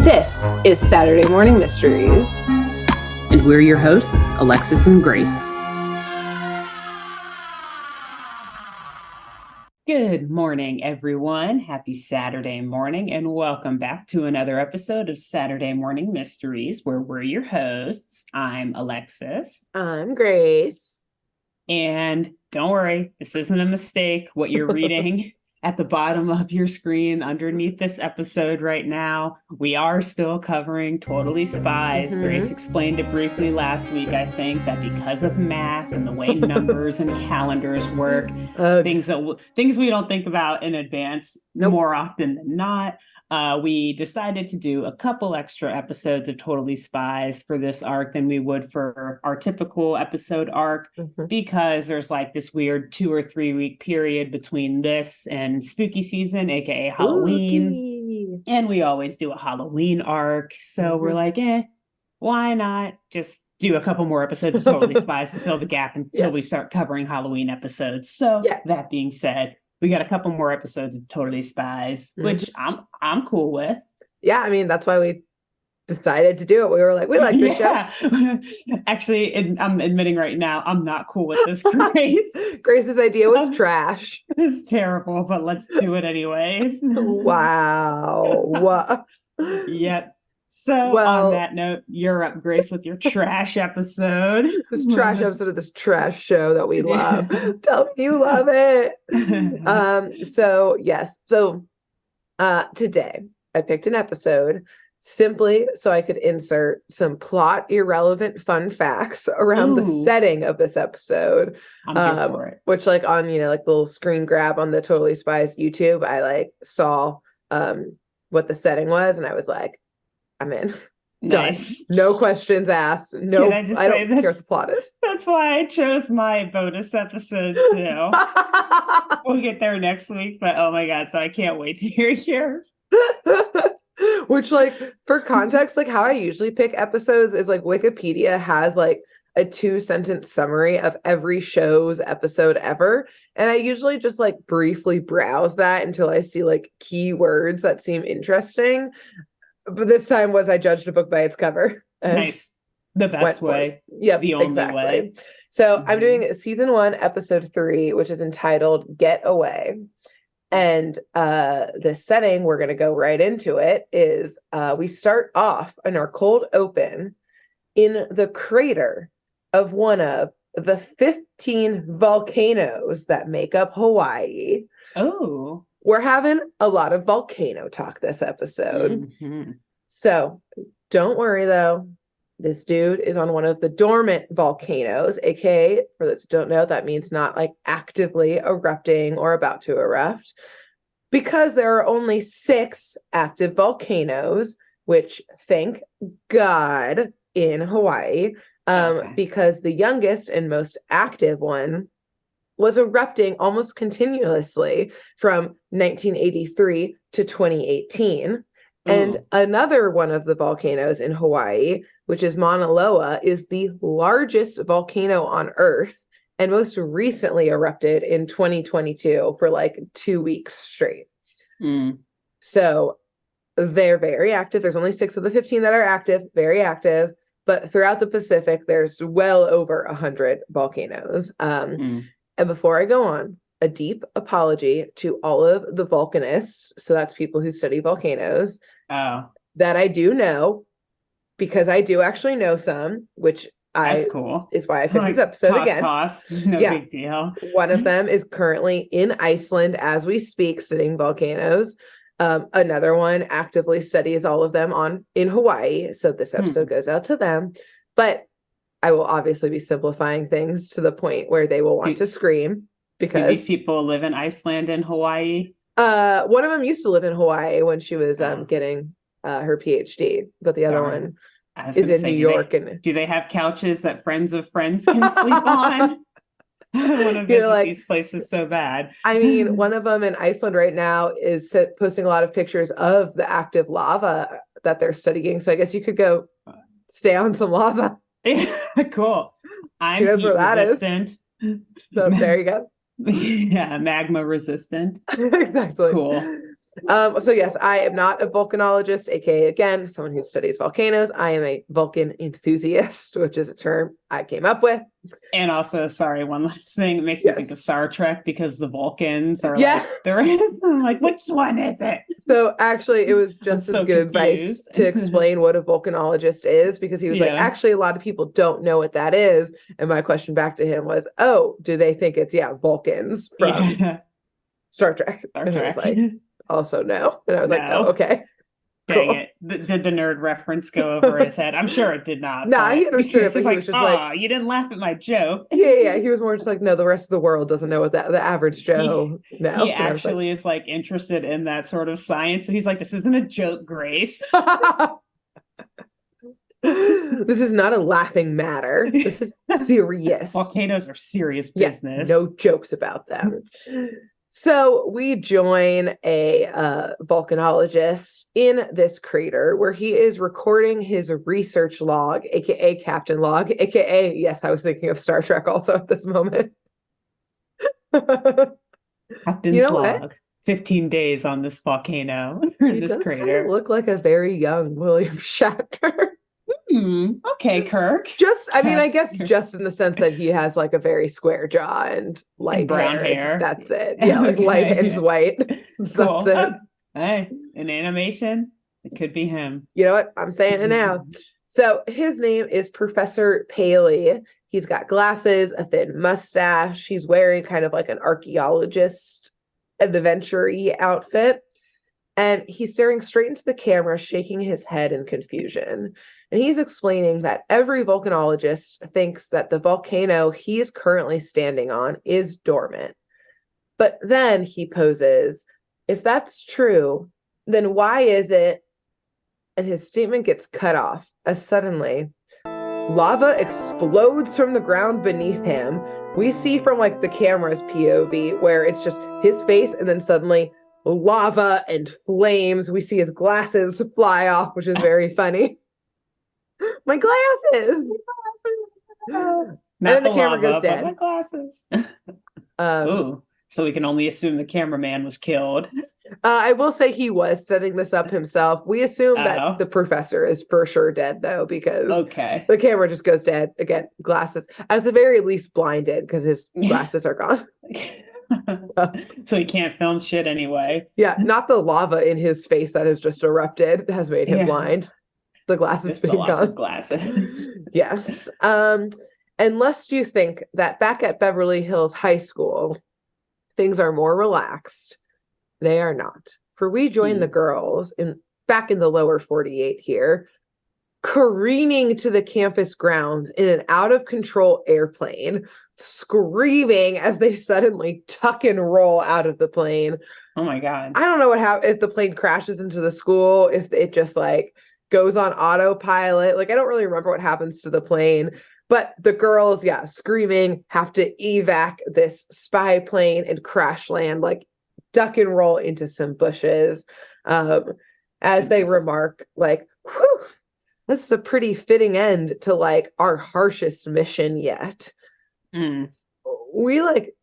This is Saturday Morning Mysteries. And we're your hosts, Alexis and Grace. Good morning, everyone. Happy Saturday morning, and welcome back to another episode of Saturday Morning Mysteries, where we're your hosts. I'm Alexis. I'm Grace. And don't worry, this isn't a mistake. What you're reading at the bottom of your screen underneath this episode right now, we are still covering Totally Spies. Grace explained it briefly last week, I think, that because of math and the way numbers and calendars work, things we don't think about in advance more often than not, we decided to do a couple extra episodes of Totally Spies for this arc than we would for our typical episode arc, because there's like this weird 2 or 3 week period between this and spooky season, aka Halloween. And we always do a Halloween arc. So we're like, why not just do a couple more episodes of Totally Spies to fill the gap until we start covering Halloween episodes. So that being said, we got a couple more episodes of Totally Spies, which I'm cool with. Yeah, I mean, that's why we decided to do it. We were like, we like this show. Actually, I'm admitting right now, I'm not cool with this, Grace. Grace's idea was trash. It's terrible, but let's do it anyways. Wow. Yep. So on that note, you're up, Grace, with your trash episode. This trash episode of this trash show that we love. Tell me you love it. So today I picked an episode simply so I could insert some plot irrelevant fun facts around the setting of this episode. I'm here for it. Which, like, on, like the little screen grab on the Totally Spies YouTube, I saw what the setting was, and I was like, I'm in. Nice. Done. No questions asked. No, I don't care what the plot is. That's why I chose my bonus episode too. We'll get there next week, but oh my god, so I can't wait to hear yours. Which, for context, how I usually pick episodes is Wikipedia has a 2-sentence summary of every show's episode ever. And I usually just briefly browse that until I see keywords that seem interesting. But this time I judged a book by its cover. Nice. The best way. Yep, the only way. So I'm doing season 1, episode 3, which is entitled Get Away. And the setting, we're going to go right into it, is we start off in our cold open in the crater of one of the 15 volcanoes that make up Hawaii. Oh. We're having a lot of volcano talk this episode. So don't worry, though. This dude is on one of the dormant volcanoes, aka, for those who don't know, that means not actively erupting or about to erupt, because there are only 6 active volcanoes, which, thank God, in Hawaii, because the youngest and most active one was erupting almost continuously from 1983 to 2018. And another one of the volcanoes in Hawaii, which is Mauna Loa, is the largest volcano on Earth and most recently erupted in 2022 for 2 weeks straight. So they're very active. There's only 6 of the 15 that are active, very active. But throughout the Pacific, there's well over 100 volcanoes. And before I go on, a deep apology to all of the volcanists. So that's people who study volcanoes. That I do know, because I do actually know some, which that's cool. Is why I picked this episode again. No big deal. One of them is currently in Iceland as we speak, studying volcanoes. Another one actively studies all of them in Hawaii. So this episode goes out to them. But I will obviously be simplifying things to the point where they will want to scream. Because do these people live in Iceland and Hawaii? One of them used to live in Hawaii when she was getting her PhD, but the other one is in New York. Do they have couches that friends of friends can sleep on? I want to visit these places so bad. I mean, one of them in Iceland right now is posting a lot of pictures of the active lava that they're studying. So I guess you could go stay on some lava. Cool. I'm heat resistant. So there you go. Yeah, magma resistant. Exactly. Cool. So yes, I am not a volcanologist, aka again, someone who studies volcanoes. I am a Vulcan enthusiast, which is a term I came up with. And also, sorry, one last thing. It makes me think of Star Trek because the Vulcans are like, I'm like, which one is it? So actually, it was just as good advice to explain what a volcanologist is, because he was like, actually, a lot of people don't know what that is. And my question back to him was, oh, do they think it's, Vulcans from Star Trek? And he was like, also no. And I was like, oh, okay. Dang it. Did the nerd reference go over his head? I'm sure it did not. Nah, he understood it, but he was just like, you didn't laugh at my joke. Yeah. He was more just like, no, the rest of the world doesn't know what the average Joe knows. He actually is like interested in that sort of science. And he's like, this isn't a joke, Grace. This is not a laughing matter. This is serious. Volcanoes are serious business. No jokes about them. So we join a volcanologist in this crater where he is recording his research log, aka Captain Log, aka, yes, I was thinking of Star Trek also at this moment. Captain's log. 15 days on this volcano. He does kind of look like a very young William Shatner. Okay, Kirk. I guess just in the sense that he has like a very square jaw and light and brown hair. That's it. Yeah, like light and white. Cool. That's it. Hey, in animation, it could be him. You know what? I'm saying it now. So his name is Professor Paley. He's got glasses, a thin mustache. He's wearing kind of like an archaeologist adventure-y outfit. And he's staring straight into the camera, shaking his head in confusion. And he's explaining that every volcanologist thinks that the volcano he's currently standing on is dormant. But then he poses, if that's true, then why is it? And his statement gets cut off as suddenly lava explodes from the ground beneath him. We see from like the camera's POV where it's just his face and then suddenly lava and flames. We see his glasses fly off, which is very funny. My glasses. And then the camera goes dead. My glasses. So we can only assume the cameraman was killed. I will say he was setting this up himself. We assume that the professor is for sure dead, though, because the camera just goes dead. Again, glasses. At the very least, blinded, because his glasses are gone. So he can't film shit anyway. Yeah, not the lava in his face that has just erupted has made him blind. The glasses being gone. Glasses. Yes. Unless you think that back at Beverly Hills High School, things are more relaxed. They are not. For we join the girls back in the lower 48 here, careening to the campus grounds in an out-of-control airplane, screaming as they suddenly tuck and roll out of the plane. Oh my God. I don't know what happens if the plane crashes into the school, if it just like goes on autopilot. Like, I don't really remember what happens to the plane. But the girls, screaming, have to evac this spy plane and crash land, like duck and roll into some bushes. As they remark, like, whew, this is a pretty fitting end to like our harshest mission yet. We like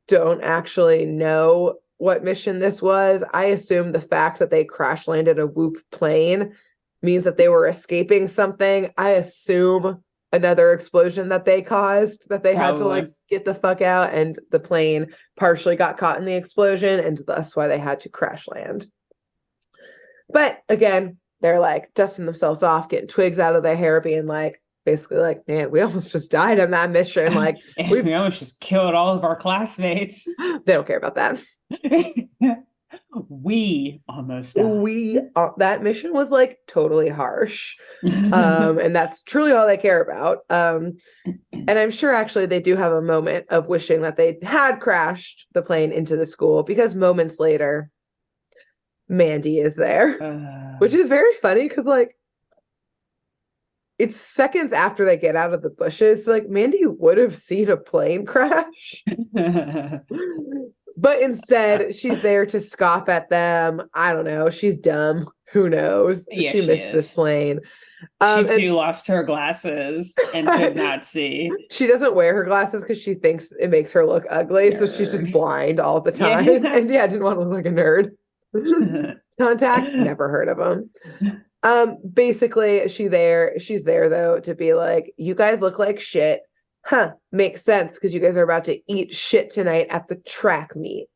don't actually know what mission this was. I assume the fact that they crash landed a Whoop plane means that they were escaping something. I assume another explosion that they caused, that they had to like get the fuck out, and the plane partially got caught in the explosion, and that's why they had to crash land. But again, they're like dusting themselves off, getting twigs out of their hair, being like, basically like, man, we almost just died on that mission. Like we almost just killed all of our classmates. They don't care about that. We almost died. That mission was like totally harsh. And that's truly all they care about. And I'm sure actually they do have a moment of wishing that they had crashed the plane into the school, because moments later Mandy is there, which is very funny because like it's seconds after they get out of the bushes. Like Mandy would have seen a plane crash. But instead, she's there to scoff at them. I don't know. She's dumb. Who knows? Yeah, she missed this plane. She too lost her glasses and could not see. She doesn't wear her glasses because she thinks it makes her look ugly. So she's just blind all the time. And didn't want to look like a nerd. Contacts, never heard of them. Basically, she's there though to be like, you guys look like shit. Huh, makes sense because you guys are about to eat shit tonight at the track meet.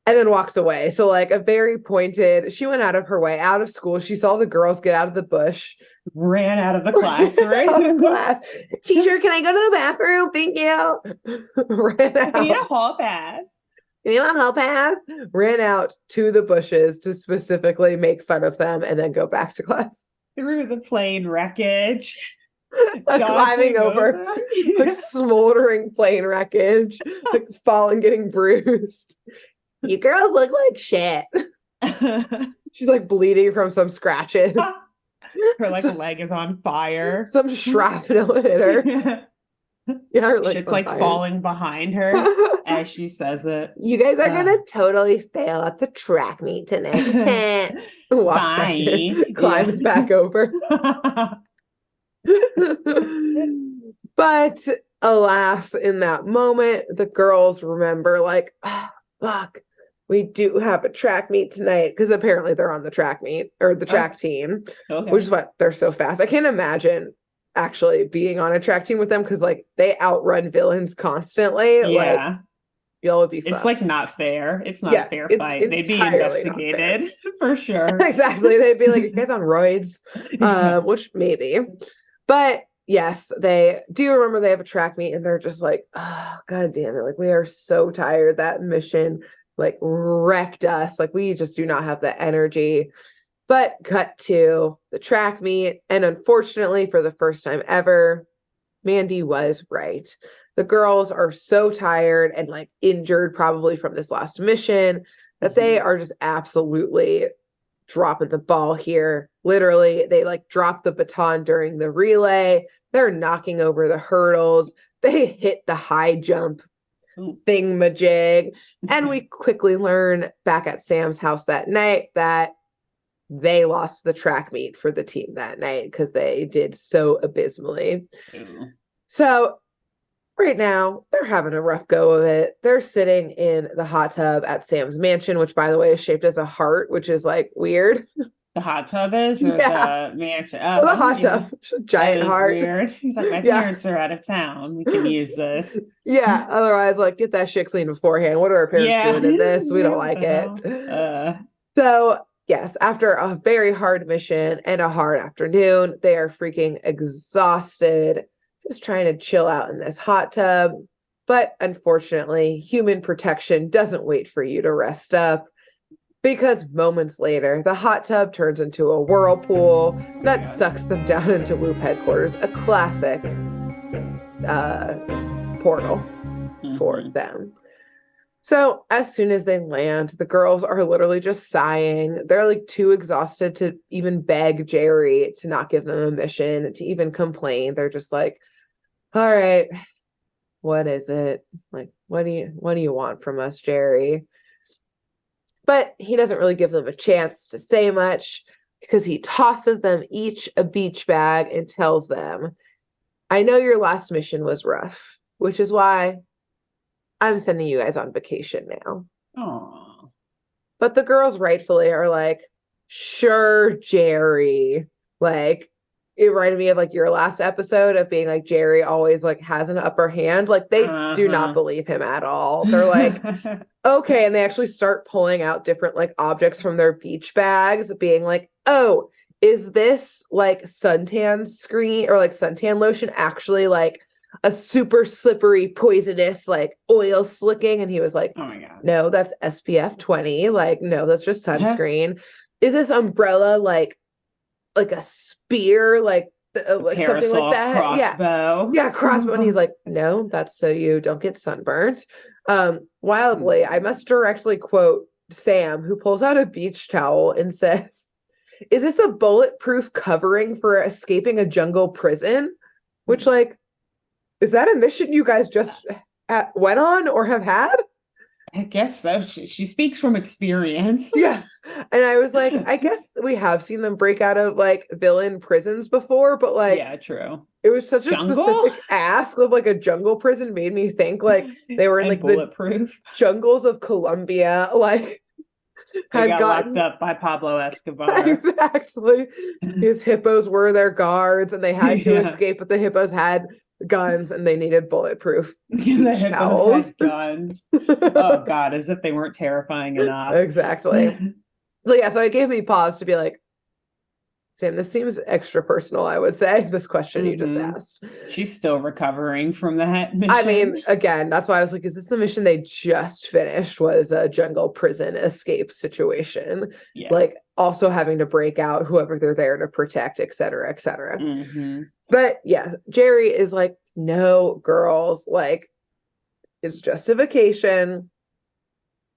And then walks away. So like a very pointed, she went out of her way, out of school. She saw the girls get out of the bush. Ran out of the classroom. Out of class. Teacher, can I go to the bathroom? Thank you. Ran out. I need a hall pass. You want a hall pass? Ran out to the bushes to specifically make fun of them and then go back to class. Through the plane wreckage. Climbing over like smoldering plane wreckage, like falling, getting bruised. You girls look like shit. She's like bleeding from some scratches. Her like leg is on fire. Some shrapnel hit her. Yeah, her leg's Shit's like falling behind her as she says it. You guys are gonna totally fail at the track meet tonight. Walks back in, climbs back over. But alas, in that moment, the girls remember like, oh, fuck, we do have a track meet tonight because apparently they're on the track meet or the track team, which is what they're so fast. I can't imagine actually being on a track team with them because like they outrun villains constantly. Yeah. Like, y'all would be fucked. It's like not fair. It's not a fair fight. They'd be investigated for sure. Exactly. They'd be like, you guys on roids? Which maybe. But yes, they do remember they have a track meet and they're just like, oh, God damn it. Like, we are so tired. That mission like wrecked us. Like, we just do not have the energy. But cut to the track meet. And unfortunately, for the first time ever, Mandy was right. The girls are so tired and like injured probably from this last mission that they are just absolutely dropping the ball here. Literally, they like drop the baton during the relay. They're knocking over the hurdles. They hit the high jump thingamajig. And we quickly learn back at Sam's house that night that they lost the track meet for the team that night because they did so abysmally. So right now, they're having a rough go of it. They're sitting in the hot tub at Sam's mansion, which, by the way, is shaped as a heart, which is like weird. The hot tub is? Or the mansion? Oh, the hot tub. Giant heart. Weird. He's like, my parents are out of town. We can use this. Yeah. Otherwise, like, get that shit clean beforehand. What are our parents doing in this? We don't like it. So, yes, after a very hard mission and a hard afternoon, they are freaking exhausted, just trying to chill out in this hot tub. But unfortunately, human protection doesn't wait for you to rest up because moments later, the hot tub turns into a whirlpool that sucks them down into Loop headquarters, a classic portal for them. So as soon as they land, the girls are literally just sighing. They're like too exhausted to even beg Jerry to not give them a mission, to even complain. They're just like, all right, what is it? Like, what do you want from us, Jerry? But he doesn't really give them a chance to say much because he tosses them each a beach bag and tells them, I know your last mission was rough, which is why I'm sending you guys on vacation now. Aww. But the girls rightfully are like, sure, Jerry. Like, it reminded me of like your last episode of being like Jerry always like has an upper hand. Like they do not believe him at all. They're like, okay. And they actually start pulling out different like objects from their beach bags, being like, oh, is this like suntan screen or like suntan lotion actually like a super slippery, poisonous, like oil slicking? And he was like, oh my God, no, that's SPF 20. Like, no, that's just sunscreen. Is this umbrella like a spear, like something like that? Crossbow. Yeah, crossbow. And he's like, no, that's so you don't get sunburnt. Wildly, I must directly quote Sam, who pulls out a beach towel and says, is this a bulletproof covering for escaping a jungle prison? Which, like, is that a mission you guys just went on or have had? I guess so. She speaks from experience. Yes. And I was like, I guess we have seen them break out of like villain prisons before, but like, yeah, true. It was such a specific ask of like a jungle prison made me think like they were in like bulletproof the jungles of Colombia. Like, They had got locked gotten up by Pablo Escobar. exactly. His hippos were their guards, and they had to Yeah. escape, but the hippos had guns and they needed bulletproof The beach hippos towels. had guns. Oh God, as if they weren't terrifying enough. Exactly. So yeah, so it gave me pause to be like, Sam, this seems extra personal, I would say, this question you just asked. She's still recovering from that mission. I mean, again, that's why I was like, is this the mission they just finished? Was a jungle prison escape situation. Yeah. Like also having to break out whoever they're there to protect, et cetera, et cetera. But yeah, Jerry is like, no, girls, like, it's just a vacation.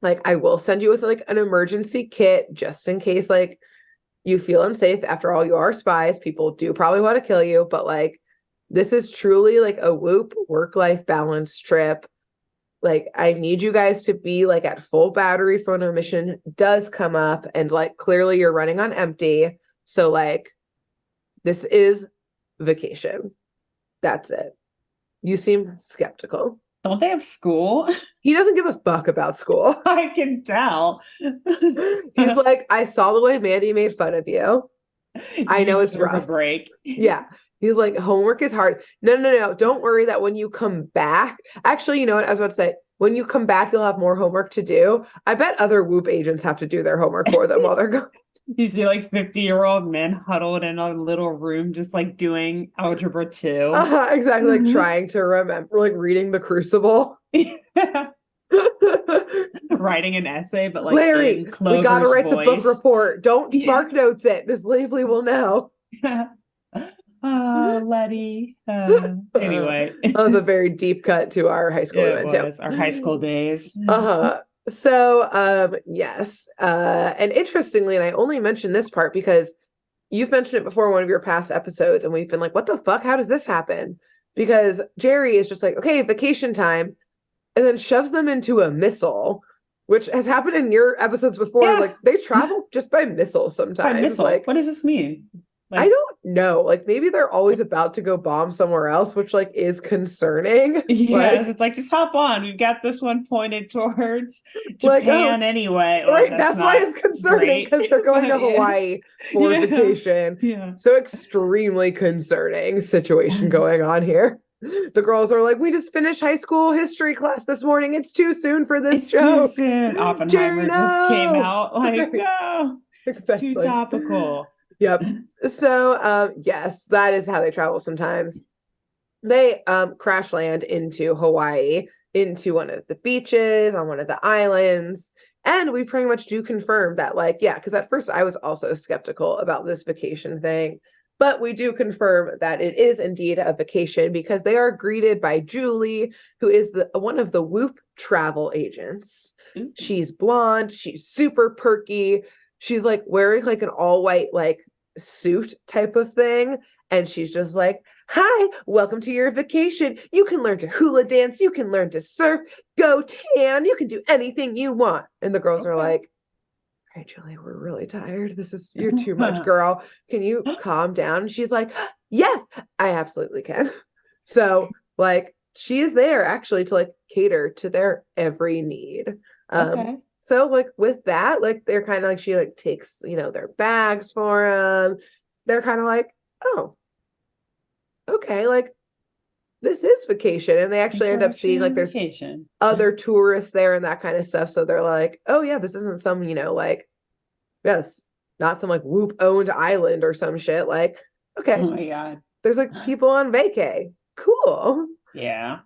Like, I will send you with like an emergency kit just in case, like, you feel unsafe. After all, you are spies. People do probably want to kill you, but like, this is truly like a whoop work-life balance trip. Like, I need you guys to be like at full battery for when a mission does come up, and like clearly you're running on empty. So like, this is vacation. That's it. You seem skeptical. Don't they have school? He doesn't give a fuck about school. I can tell. He's like, I saw the way Mandy made fun of you. I know it's rough. A break. Yeah. He's like, homework is hard. No. Don't worry that when you come back. Actually, you know what? I was about to say, when you come back, you'll have more homework to do. I bet other Whoop agents have to do their homework for them while they're going. You see like 50-year-old men huddled in a little room just like doing algebra 2. Exactly. Like trying to remember, like reading The Crucible. Writing an essay, but like Larry, we gotta write voice. The book report. Don't Spark Notes it. This Lively will know. Letty. Anyway, that was a very deep cut to our high school event. Was our high school days. So yes, and interestingly, and I only mentioned this part because you've mentioned it before in one of your past episodes, and we've been like, what the fuck, how does this happen? Because Jerry is just like, okay, vacation time, and then shoves them into a missile, which has happened in your episodes before. Like, they travel just by missile sometimes. By missile. Like, what does this mean? Like, I don't know. Like, maybe they're always about to go bomb somewhere else, which like is concerning. Yeah, it's like, just hop on. We've got this one pointed towards Japan anyway. Right, that's why it's concerning, because they're going to Hawaii for vacation. Yeah. So extremely concerning situation going on here. The girls are like, we just finished high school history class this morning. It's too soon for this joke. Too soon. Oppenheimer just came out. Like, no, exactly. It's too topical. Yep. So, yes, that is how they travel sometimes. They crash land into Hawaii, into one of the beaches, on one of the islands. And we pretty much do confirm that, like, yeah, because at first I was also skeptical about this vacation thing. But we do confirm that it is indeed a vacation, because they are greeted by Julie, who is one of the Whoop travel agents. Mm-hmm. She's blonde. She's super perky. She's like wearing like an all white like suit type of thing. And she's just like, hi, welcome to your vacation. You can learn to hula dance. You can learn to surf, go tan. You can do anything you want. And the girls are like, all right, Julie, we're really tired. You're too much, girl. Can you calm down? And she's like, yes, I absolutely can. So like, she is there actually to like cater to their every need. Okay. So like with that, like they're kind of like, she like takes, their bags for them. They're kind of like, oh, okay, like this is vacation. And they actually end up seeing like there's other tourists there and that kind of stuff. So they're like, oh yeah, this isn't some, like, yes, not some like Whoop owned island or some shit. Like, okay. Oh my God. There's like people on vacay. Cool. Yeah.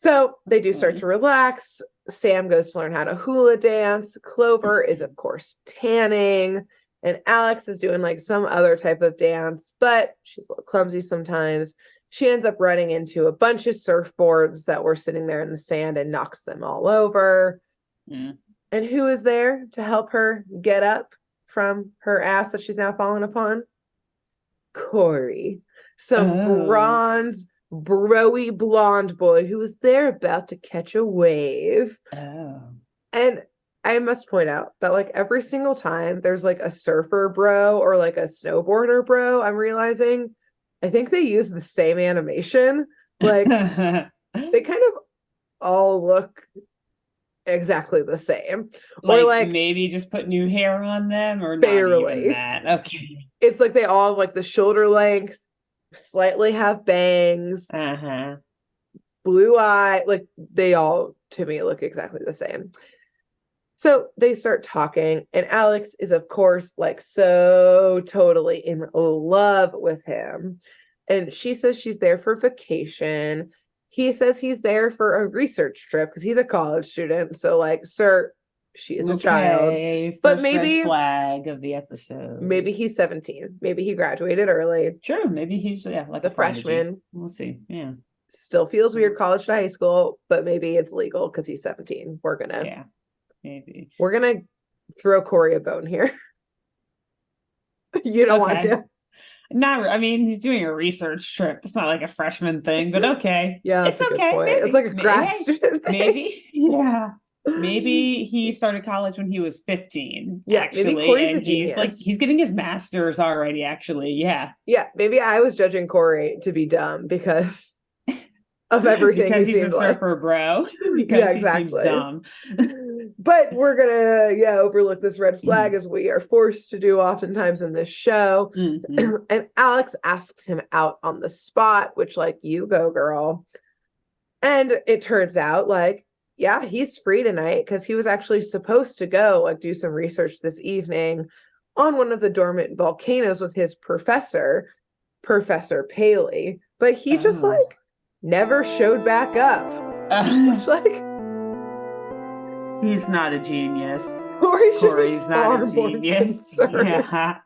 So they do start to relax. Sam goes to learn how to hula dance. Clover is, of course, tanning. And Alex is doing like some other type of dance, but she's a little clumsy sometimes. She ends up running into a bunch of surfboards that were sitting there in the sand and knocks them all over. Mm. And who is there to help her get up from her ass that she's now fallen upon? Corey. Some bronze, broy blonde boy who was there about to catch a wave. And I must point out that like every single time there's like a surfer bro or like a snowboarder bro, I'm realizing I think they use the same animation. Like they kind of all look exactly the same. Like, Or like maybe just put new hair on them, or not barely. even that. Okay. It's like they all have like the shoulder length, slightly have bangs, Uh-huh. blue eye, like they all to me look exactly the same. So they start talking, and Alex is, of course, like so totally in love with him. And she says she's there for vacation. He says he's there for a research trip because he's a college student. So, like, sir, she is a child. Okay, But first red flag of the episode. maybe he's 17. Maybe he graduated early. Sure, maybe he's like a freshman. We'll see. Yeah. Still feels weird college to high school, but maybe it's legal because he's 17. Yeah, maybe. We're gonna throw Corey a bone here. You don't want to. Not, I mean, he's doing a research trip. It's not like a freshman thing, but okay. Yeah, it's that's a okay. good point. Maybe. It's like a grad student thing. Maybe. Yeah. Maybe he started college when he was 15. Yeah, actually, maybe Corey's and a genius. he's getting his master's already. Actually, yeah. Yeah, maybe I was judging Corey to be dumb because of everything. Because he's a surfer, bro. Because yeah, exactly. He seems dumb. But we're gonna overlook this red flag as we are forced to do oftentimes in this show. Mm-hmm. And Alex asks him out on the spot, which, like, you go, girl. And it turns out, like, yeah, he's free tonight because he was actually supposed to go, like, do some research this evening on one of the dormant volcanoes with his professor, Professor Paley. But he just, like, never showed back up. Which, like, he's not a genius. Corey's not a genius. Yeah.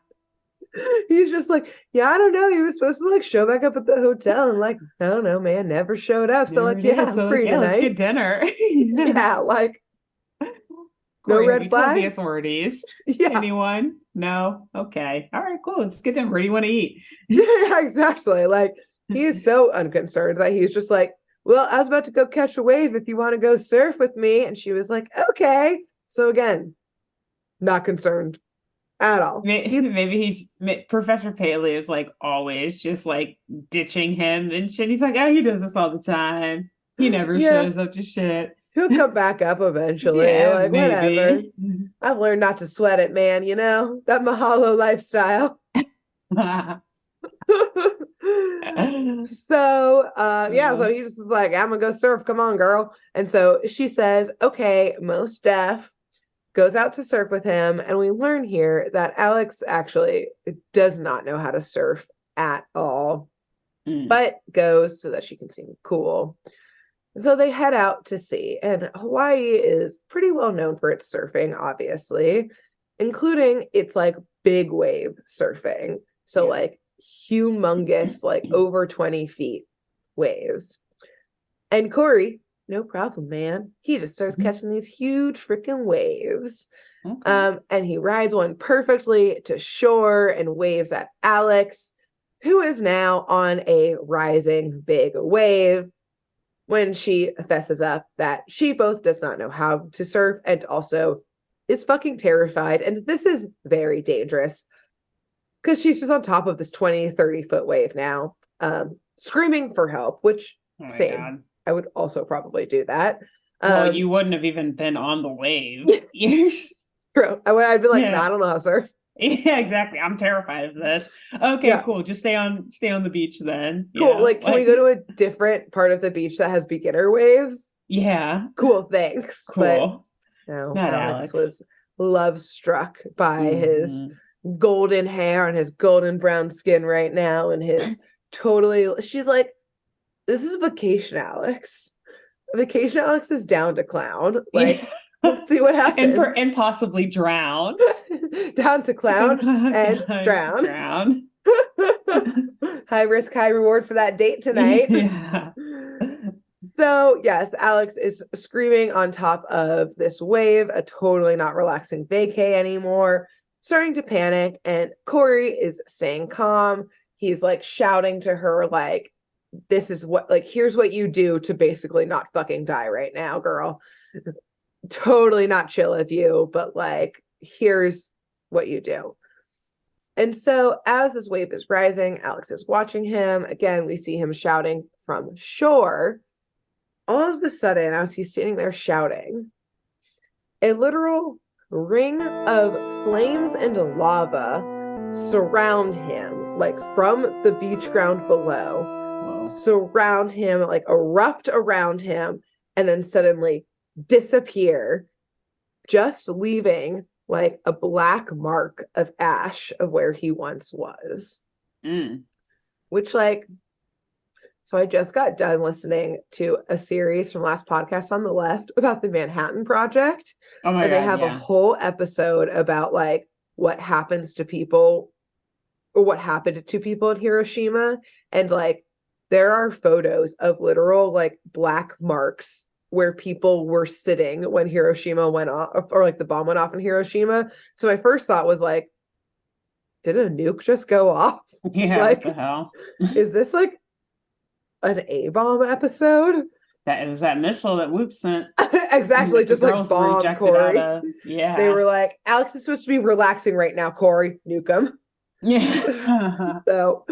He's just like, yeah, I don't know. He was supposed to, like, show back up at the hotel, and, like, I don't know, man, never showed up. So, like, yeah, I'm free tonight. Let's get dinner. Yeah, like, Corey, no red flags. Told the authorities. Yeah. Anyone? No. Okay. All right. Cool. Let's get dinner. Where do you want to eat? Yeah, exactly. Like, he's so unconcerned that he's just like, well, I was about to go catch a wave if you want to go surf with me. And she was like, okay. So again, not concerned at all. Maybe Professor Paley is, like, always just, like, ditching him and shit. He's like, oh, he does this all the time. He never shows up to shit. He'll come back up eventually. Yeah, like, maybe. Whatever. I've learned not to sweat it, man. You know, that Mahalo lifestyle. So he just is like, I'm gonna go surf, come on, girl. And so she says, okay, most deaf, goes out to surf with him, and we learn here that Alex actually does not know how to surf at all, but goes so that she can seem cool. So they head out to sea, and Hawaii is pretty well known for its surfing, obviously, including its, like, big wave surfing. So like humongous, like over 20 feet waves. And Corey, no problem, man. He just starts catching these huge freaking waves. Okay. And he rides one perfectly to shore and waves at Alex, who is now on a rising big wave, when she fesses up that she both does not know how to surf and also is fucking terrified. And this is very dangerous because she's just on top of this 20-30 foot wave now, screaming for help, which same. God. I would also probably do that. Well, you wouldn't have even been on the wave. True. I'd be like, I don't know how to surf. Yeah, exactly. I'm terrified of this. Okay, cool. Just stay on the beach then. Cool. Like, can we go to a different part of the beach that has beginner waves? Yeah. Cool. Thanks. Cool. But no, Alex was love struck by his golden hair and his golden brown skin right now, and his she's like, this is vacation Alex. Vacation Alex is down to clown. Like, let's see what happens. And possibly drown. Down to clown and drown. High risk, high reward for that date tonight. Yeah. So, yes, Alex is screaming on top of this wave, a totally not relaxing vacay anymore, starting to panic, and Corey is staying calm. He's, like, shouting to her, like, this is what, like, here's what you do to basically not fucking die right now, girl. Totally not chill of you, but, like, here's what you do. And so as this wave is rising, Alex is watching him. Again, we see him shouting from shore. All of a sudden, as he's standing there shouting, a literal ring of flames and lava surround him, like from the beach ground below. Whoa. Surround him, like erupt around him, and then suddenly disappear, just leaving like a black mark of ash of where he once was. Which, like, so I just got done listening to a series from last podcast on the left about the Manhattan Project. Oh my and God, they have a whole episode about like what happens to people, or what happened to people in Hiroshima. And like there are photos of literal like black marks where people were sitting when Hiroshima went off, or like the bomb went off in Hiroshima. So my first thought was like, did a nuke just go off? Yeah, Like, what the hell? Is this like an A-bomb episode? That was that missile that Whoop sent. Exactly, just like bomb Corey. Yeah. They were like, Alex is supposed to be relaxing right now, Corey. Nuke him. Yeah. So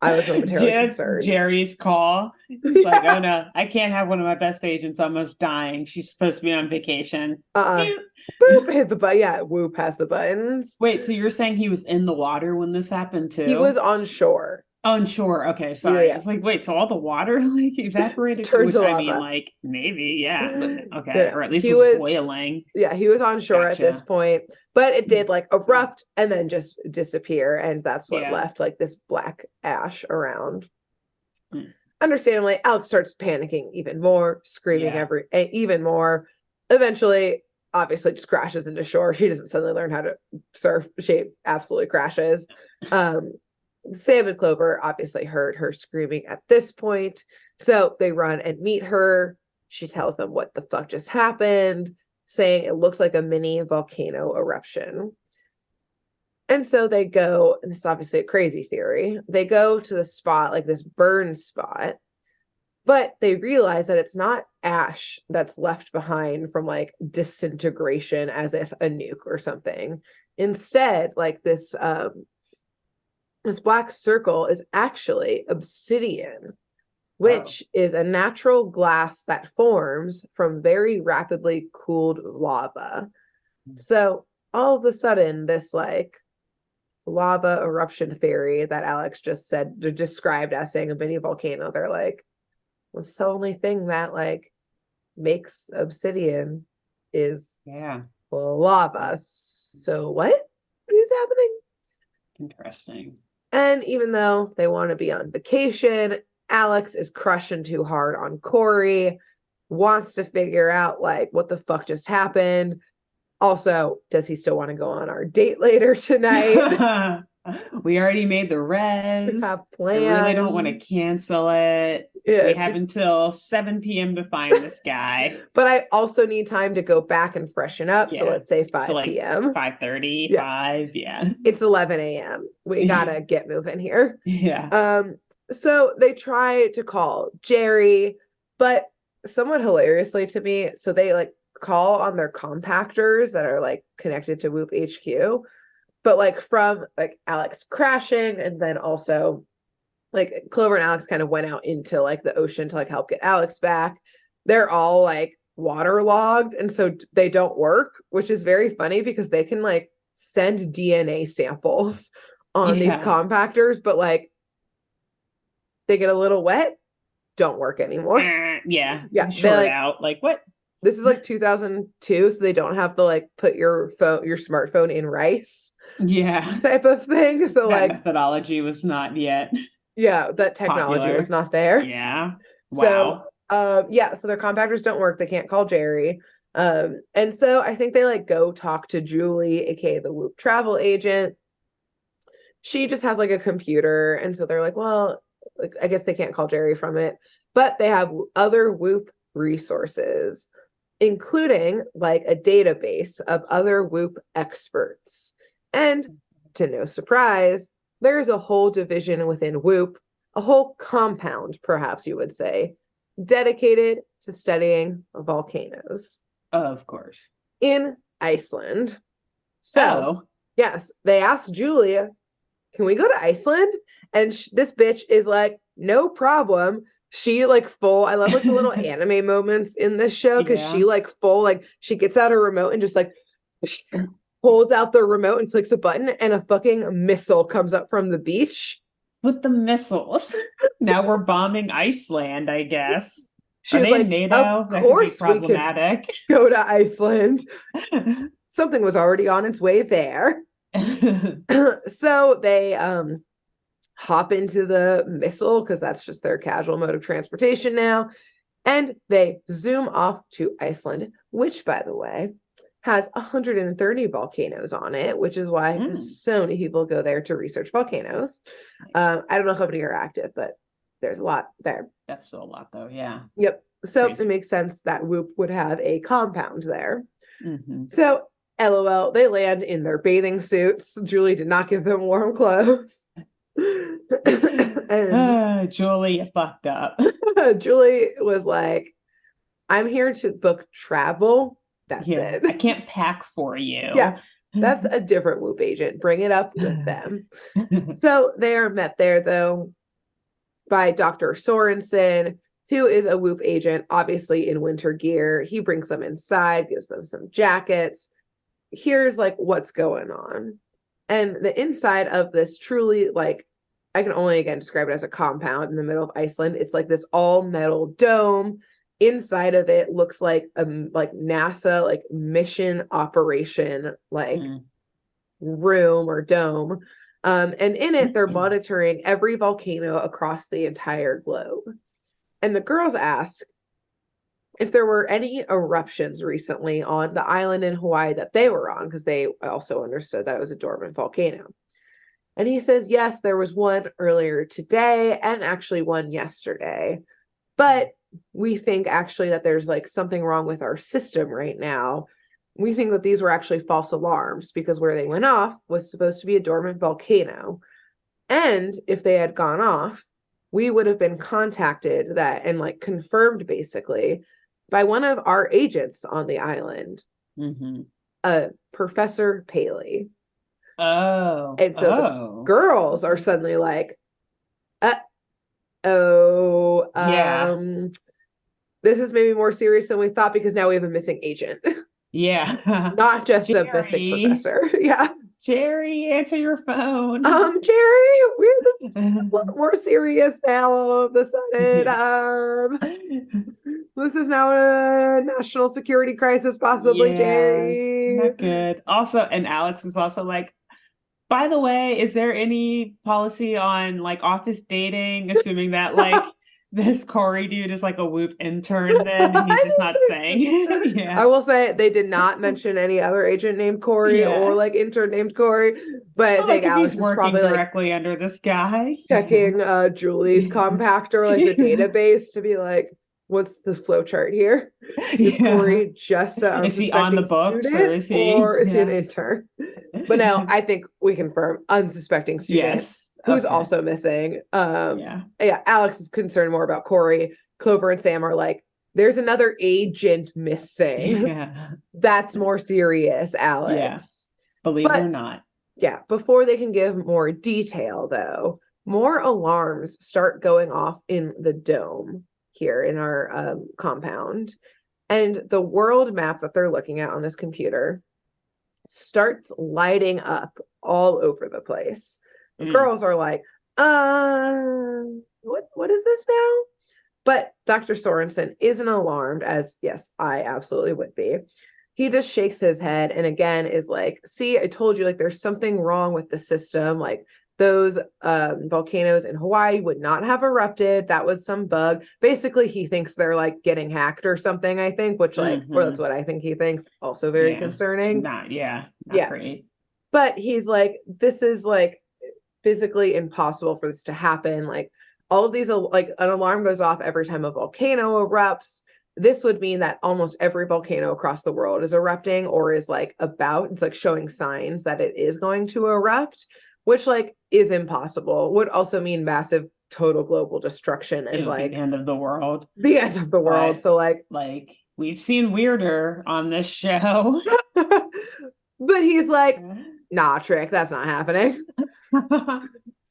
I was momentarily concerned. Jerry's call. He's like, oh no, I can't have one of my best agents almost dying. She's supposed to be on vacation. Boop, hit the button. Yeah, Whoop has the buttons. Wait, so you're saying he was in the water when this happened too? He was on shore. On shore. Okay, sorry. Yeah. I was like, wait, so all the water like evaporated? Turned which to I lava. mean, like, maybe, yeah. But okay. Yeah, Or at least he was was boiling. Yeah, he was on shore Gotcha. at this point. But it did like erupt and then just disappear. And that's what Yeah. left like this black ash around. Hmm. Understandably, Alex starts panicking even more, screaming even more. Eventually, obviously, just crashes into shore. She doesn't suddenly learn how to surf. She absolutely crashes. Sam and Clover obviously heard her screaming at this point. So they run and meet her. She tells them what the fuck just happened, saying it looks like a mini volcano eruption. And so they go, and this is obviously a crazy theory, they go to the spot, like this burn spot, but they realize that it's not ash that's left behind from like disintegration as if a nuke or something. Instead, like this black circle is actually obsidian, which is a natural glass that forms from very rapidly cooled lava. So all of a sudden, this like lava eruption theory that Alex just said, described as saying a mini volcano, they're like, it's the only thing that like makes obsidian is lava. So what is happening? Interesting. And even though they want to be on vacation, Alex is crushing too hard on Corey, wants to figure out like what the fuck just happened. Also, does he still want to go on our date later tonight? We already made the res. We have plans. I really don't want to cancel it. Yeah, we have until 7 p.m. to find this guy. But I also need time to go back and freshen up. Yeah. So let's say 5 p.m. 5:30, 5, yeah. It's 11 a.m. We gotta get moving here. Yeah. So they try to call Jerry, but somewhat hilariously to me, so they like call on their compactors that are like connected to Whoop HQ, but like from like Alex crashing, and then also like Clover and Alex kind of went out into like the ocean to like help get Alex back. They're all like waterlogged, and so they don't work, which is very funny because they can like send DNA samples on these compactors, but like they get a little wet, don't work anymore. Yeah. Short like, out. Like what? This is like 2002, so they don't have to like put your smartphone in rice. Yeah. Type of thing. So that like methodology was not yet. Yeah, that technology popular. Was not there. Yeah. Wow. So so their compactors don't work. They can't call Jerry. And so I think they like go talk to Julie, aka the Whoop travel agent. She just has like a computer, and so they're like, well, like, I guess they can't call Jerry from it, but they have other Whoop resources, including like a database of other Whoop experts. And to no surprise, there's a whole division within Whoop, a whole compound, perhaps you would say, dedicated to studying volcanoes. Of course. In Iceland. So, yes, they asked Julia, can we go to Iceland? And this bitch is like, no problem. she like full, I love like the little anime moments in this show because Yeah. she like full, like she gets out her remote and just like holds out the remote and clicks a button and a fucking missile comes up from the beach. With the missiles. Now we're bombing Iceland, I guess. Are She's they in like, of NATO? That could be course we could problematic. go to Iceland. Something was already on its way there. So they hop into the missile because that's just their casual mode of transportation now. And they zoom off to Iceland, which, by the way, has 130 volcanoes on it, which is why so many people go there to research volcanoes. Nice. I don't know how many are active, but there's a lot there. That's still a lot, though. Yeah. Yep. So Crazy. it makes sense that Whoop would have a compound there. Mm-hmm. So, LOL, they land in their bathing suits. Julie did not give them warm clothes. And Julie fucked up. Julie was like, I'm here to book travel. That's it. I can't pack for you. Yeah, that's a different Whoop agent. Bring it up with them. So they are met there, though, by Dr. Sorensen, who is a Whoop agent, obviously in winter gear. He brings them inside, gives them some jackets. Here's like what's going on. And the inside of this truly, like, I can only again describe it as a compound in the middle of Iceland. It's like this all metal dome. Inside of it looks like NASA, like mission operation, like room or dome. And in it, they're monitoring every volcano across the entire globe. And the girls ask if there were any eruptions recently on the island in Hawaii that they were on, because they also understood that it was a dormant volcano. And he says, yes, there was one earlier today and actually one yesterday. But we think actually that there's like something wrong with our system right now. We think that these were actually false alarms because where they went off was supposed to be a dormant volcano. And if they had gone off, we would have been contacted that and like confirmed basically by one of our agents on the island, Professor Paley. Oh. And so the girls are suddenly like, this is maybe more serious than we thought because now we have a missing agent. Yeah. Not just a missing professor. Yeah. Jerry, answer your phone. Jerry, we're a lot more serious now all of a sudden. This is now a national security crisis, possibly, Jerry. Not good. Also, and Alex is also like, by the way, is there any policy on like office dating, assuming that like this Corey dude is like a Whoop intern then, and he's just not saying. Yeah. I will say they did not mention any other agent named Corey or like intern named Corey, but I think Alex is probably directly like, under this guy, checking Julie's compactor, like the database, to be like, what's the flow chart here? Is Corey just is he on the books or is he an intern? But no, I think we confirm unsuspecting student. Yes. Who's also missing. Alex is concerned more about Corey. Clover and Sam are like, there's another agent missing. Yeah. That's more serious, Alex. Yes. Believe it or not. Yeah. Before they can give more detail, though, more alarms start going off in the dome here in our compound. And the world map that they're looking at on this computer starts lighting up all over the place. The girls are like, what is this now? But Dr. Sorensen isn't alarmed, as yes, I absolutely would be. He just shakes his head and again is like, see, I told you, like, there's something wrong with the system. Like, those volcanoes in Hawaii would not have erupted. That was some bug. Basically, he thinks they're like getting hacked or something, I think, which like, or that's what I think he thinks. Also very concerning. Not great. But he's like, this is like physically impossible for this to happen. Like, all of these, like, an alarm goes off every time a volcano erupts. This would mean that almost every volcano across the world is erupting or is like it's like showing signs that it is going to erupt, which like is impossible. Would also mean massive total global destruction and like the end of the world. The end of the world. So like we've seen weirder on this show. But he's like, nah, Trick, that's not happening.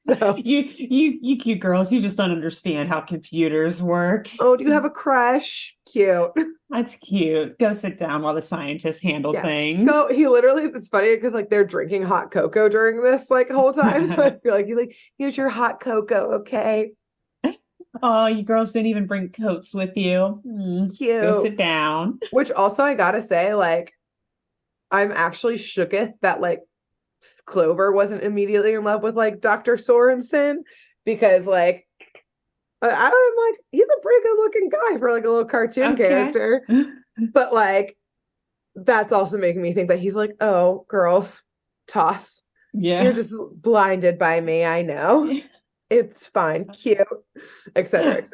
So you girls, you just don't understand how computers work. Oh, do you have a crush? Cute. That's cute. Go sit down while the scientists handle things. He literally, it's funny because like they're drinking hot cocoa during this like whole time. So I feel like here's your hot cocoa, okay? Oh, you girls didn't even bring coats with you. Cute. Go sit down. Which also I gotta say, like, I'm actually shooketh that like Clover wasn't immediately in love with like Dr. Sorensen, because like I'm like, he's a pretty good looking guy for like a little cartoon character. But like that's also making me think that he's like, oh, girls, toss. Yeah. You're just blinded by me. I know. It's fine, cute, etc.,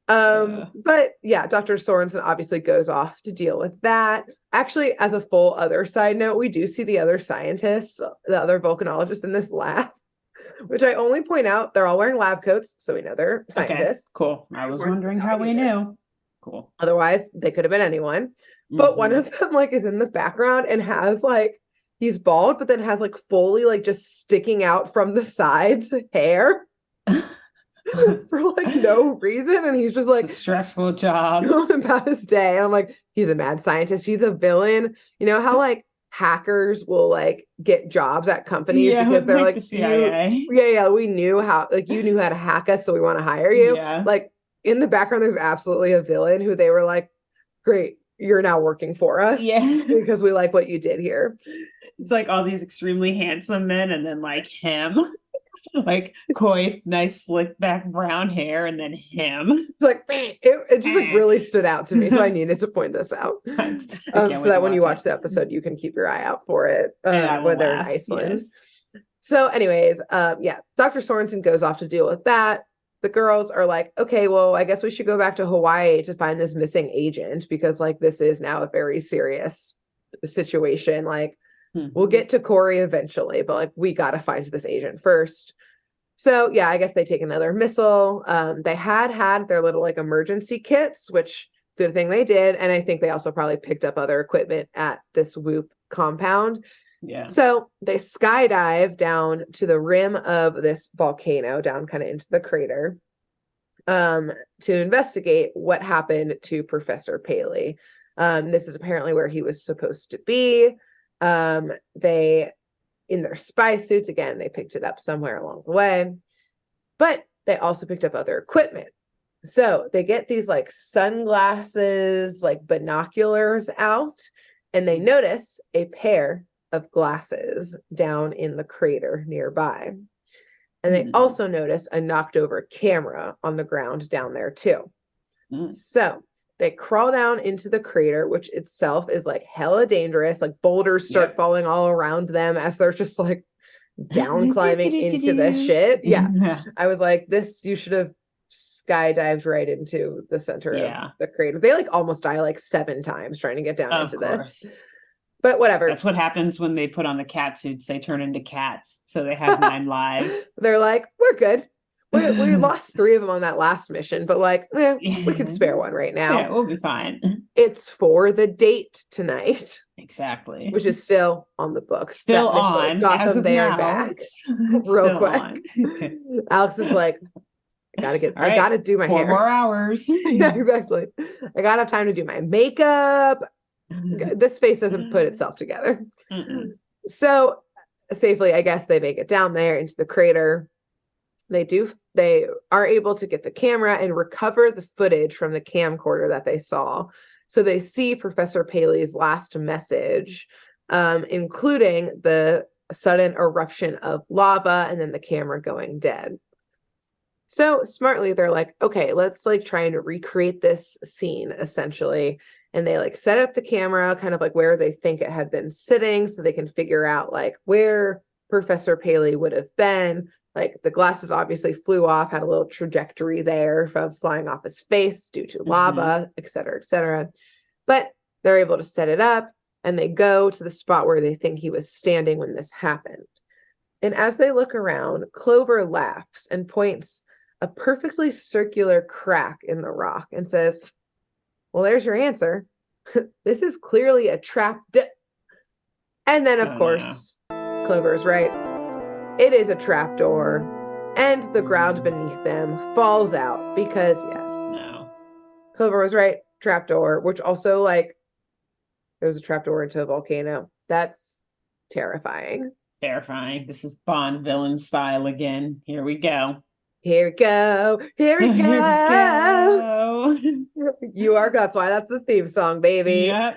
etc. But yeah, Dr. Sorensen obviously goes off to deal with that. Actually, as a full other side note, we do see the other scientists, the other volcanologists in this lab, which I only point out, they're all wearing lab coats, so we know they're scientists. Okay, cool. I was wondering how we knew. Cool. Otherwise, they could have been anyone. But one of them like is in the background and has like, he's bald, but then has like fully like just sticking out from the sides hair. For like no reason, and he's just like, it's a stressful job, going about his day. And I'm like, he's a mad scientist, he's a villain. You know how like hackers will like get jobs at companies because they're like the CIA. We knew how, like, you knew how to hack us, so we want to hire you. Like in the background there's absolutely a villain who they were like, great, you're now working for us because we like what you did here. It's like all these extremely handsome men and then like him. Like coiffed, nice slick back brown hair, and then him. It's like it just like really stood out to me, so I needed to point this out. So that when you watch the episode, you can keep your eye out for it when they're in Iceland. So, anyways, Dr. Sorensen goes off to deal with that. The girls are like, okay, well, I guess we should go back to Hawaii to find this missing agent, because like this is now a very serious situation. Like, we'll get to Corey eventually, but like we got to find this agent first. So yeah, I guess they take another missile. They had their little like emergency kits, which good thing they did. And I think they also probably picked up other equipment at this Whoop compound. Yeah. So they skydive down to the rim of this volcano, down kind of into the crater, to investigate what happened to Professor Paley. This is apparently where he was supposed to be. They, in their spy suits, again, they picked it up somewhere along the way, but they also picked up other equipment. So they get these like sunglasses, like binoculars out, and they notice a pair of glasses down in the crater nearby. And they also notice a knocked over camera on the ground down there too. So they crawl down into the crater, which itself is like hella dangerous. Like boulders start falling all around them as they're just like down climbing into this shit. Yeah. I was like, you should have skydived right into the center of the crater. They like almost die like 7 times trying to get down into this. But whatever. That's what happens when they put on the cat suits. They turn into cats. So they have 9 lives. They're like, we're good. We lost 3 of them on that last mission, but like, we could spare one right now. Yeah, we'll be fine. It's for the date tonight. Exactly. Which is still on the books. Still on. Gotham, they are back. Real quick. Alex is like, I gotta do my 4 hair. 4 more hours. Yeah, exactly. I gotta have time to do my makeup. This face doesn't put itself together. So safely, I guess they make it down there into the crater. They are able to get the camera and recover the footage from the camcorder that they saw. So they see Professor Paley's last message, including the sudden eruption of lava and then the camera going dead. So smartly, they're like, okay, let's like try and recreate this scene essentially. And they like set up the camera kind of like where they think it had been sitting, so they can figure out like where Professor Paley would have been. Like the glasses obviously flew off, had a little trajectory there from flying off his face due to lava, et cetera, et cetera. But they're able to set it up, and they go to the spot where they think he was standing when this happened. And as they look around, Clover laughs and points a perfectly circular crack in the rock and says, well, there's your answer. This is clearly a trap. And then, of course, Clover's right. it is a trapdoor, and the ground beneath them falls out because, yes, No. Clover was right, trapdoor, which also, like, there's a trapdoor into a volcano. That's terrifying. Terrifying. This is Bond villain style again. Here we go. Here we go. Here we Here we go. go. You are, that's why that's the theme song, baby. Yeah.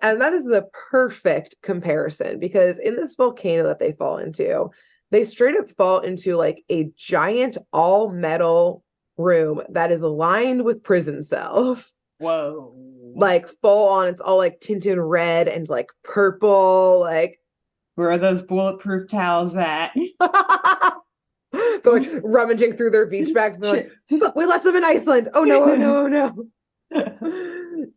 And that is the perfect comparison because in this volcano that they fall into, they straight up fall into like a giant all metal room that is lined with prison cells. Whoa. Like full on, it's all like tinted red and like purple, like where are those bulletproof towels at? they're like rummaging through their beach bags and they're like, look, we left them in Iceland. Oh no, oh no, oh no.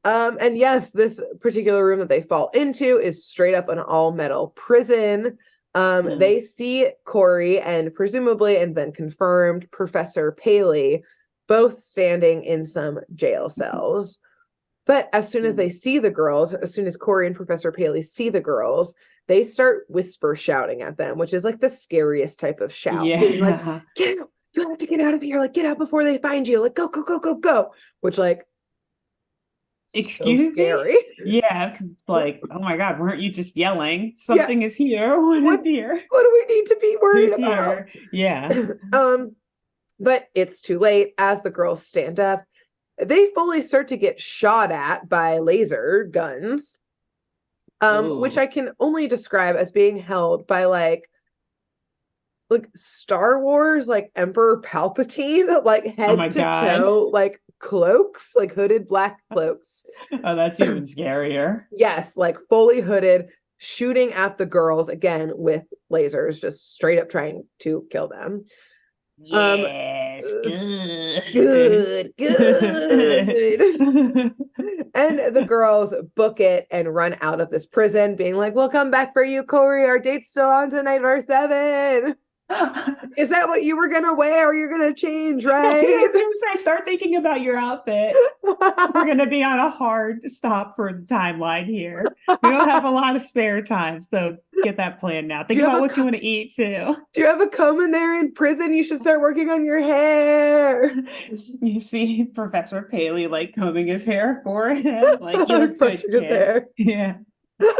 And yes, this particular room that they fall into is straight up an all metal prison. They see Corey and presumably, and then confirmed, Professor Paley both standing in some jail cells. But as soon as they see the girls, as soon as Corey and Professor Paley see the girls, they start whisper shouting at them, which is like the scariest type of shout. Yeah. Being like, get out, you have to get out of here. Like, get out before they find you. Like, go, go, go, go, go. Which, like, excuse so scary. me? Yeah, because like, oh my God, weren't you just yelling? Something is here. What is here? What do we need to be worried Who's about? Here? Yeah. But it's too late. As the girls stand up, they fully start to get shot at by laser guns, which I can only describe as being held by like Star Wars, like Emperor Palpatine, like head to toe, like cloaks, like hooded black cloaks. Oh, that's even scarier. Yes, like fully hooded, shooting at the girls again with lasers, just straight up trying to kill them. Yes, good. And the girls book it and run out of this prison, being like, we'll come back for you, Corey. Our date's still on tonight, verse 7. Is that what you were gonna wear? You're gonna change, right? I start thinking about your outfit. We're gonna be on a hard stop for the timeline here. We don't have a lot of spare time, so get that plan now. Think about what you want to eat too. Do you have a comb in there in prison? You should start working on your hair. You see Professor Paley like combing his hair for him, like you look good, his hair. Yeah.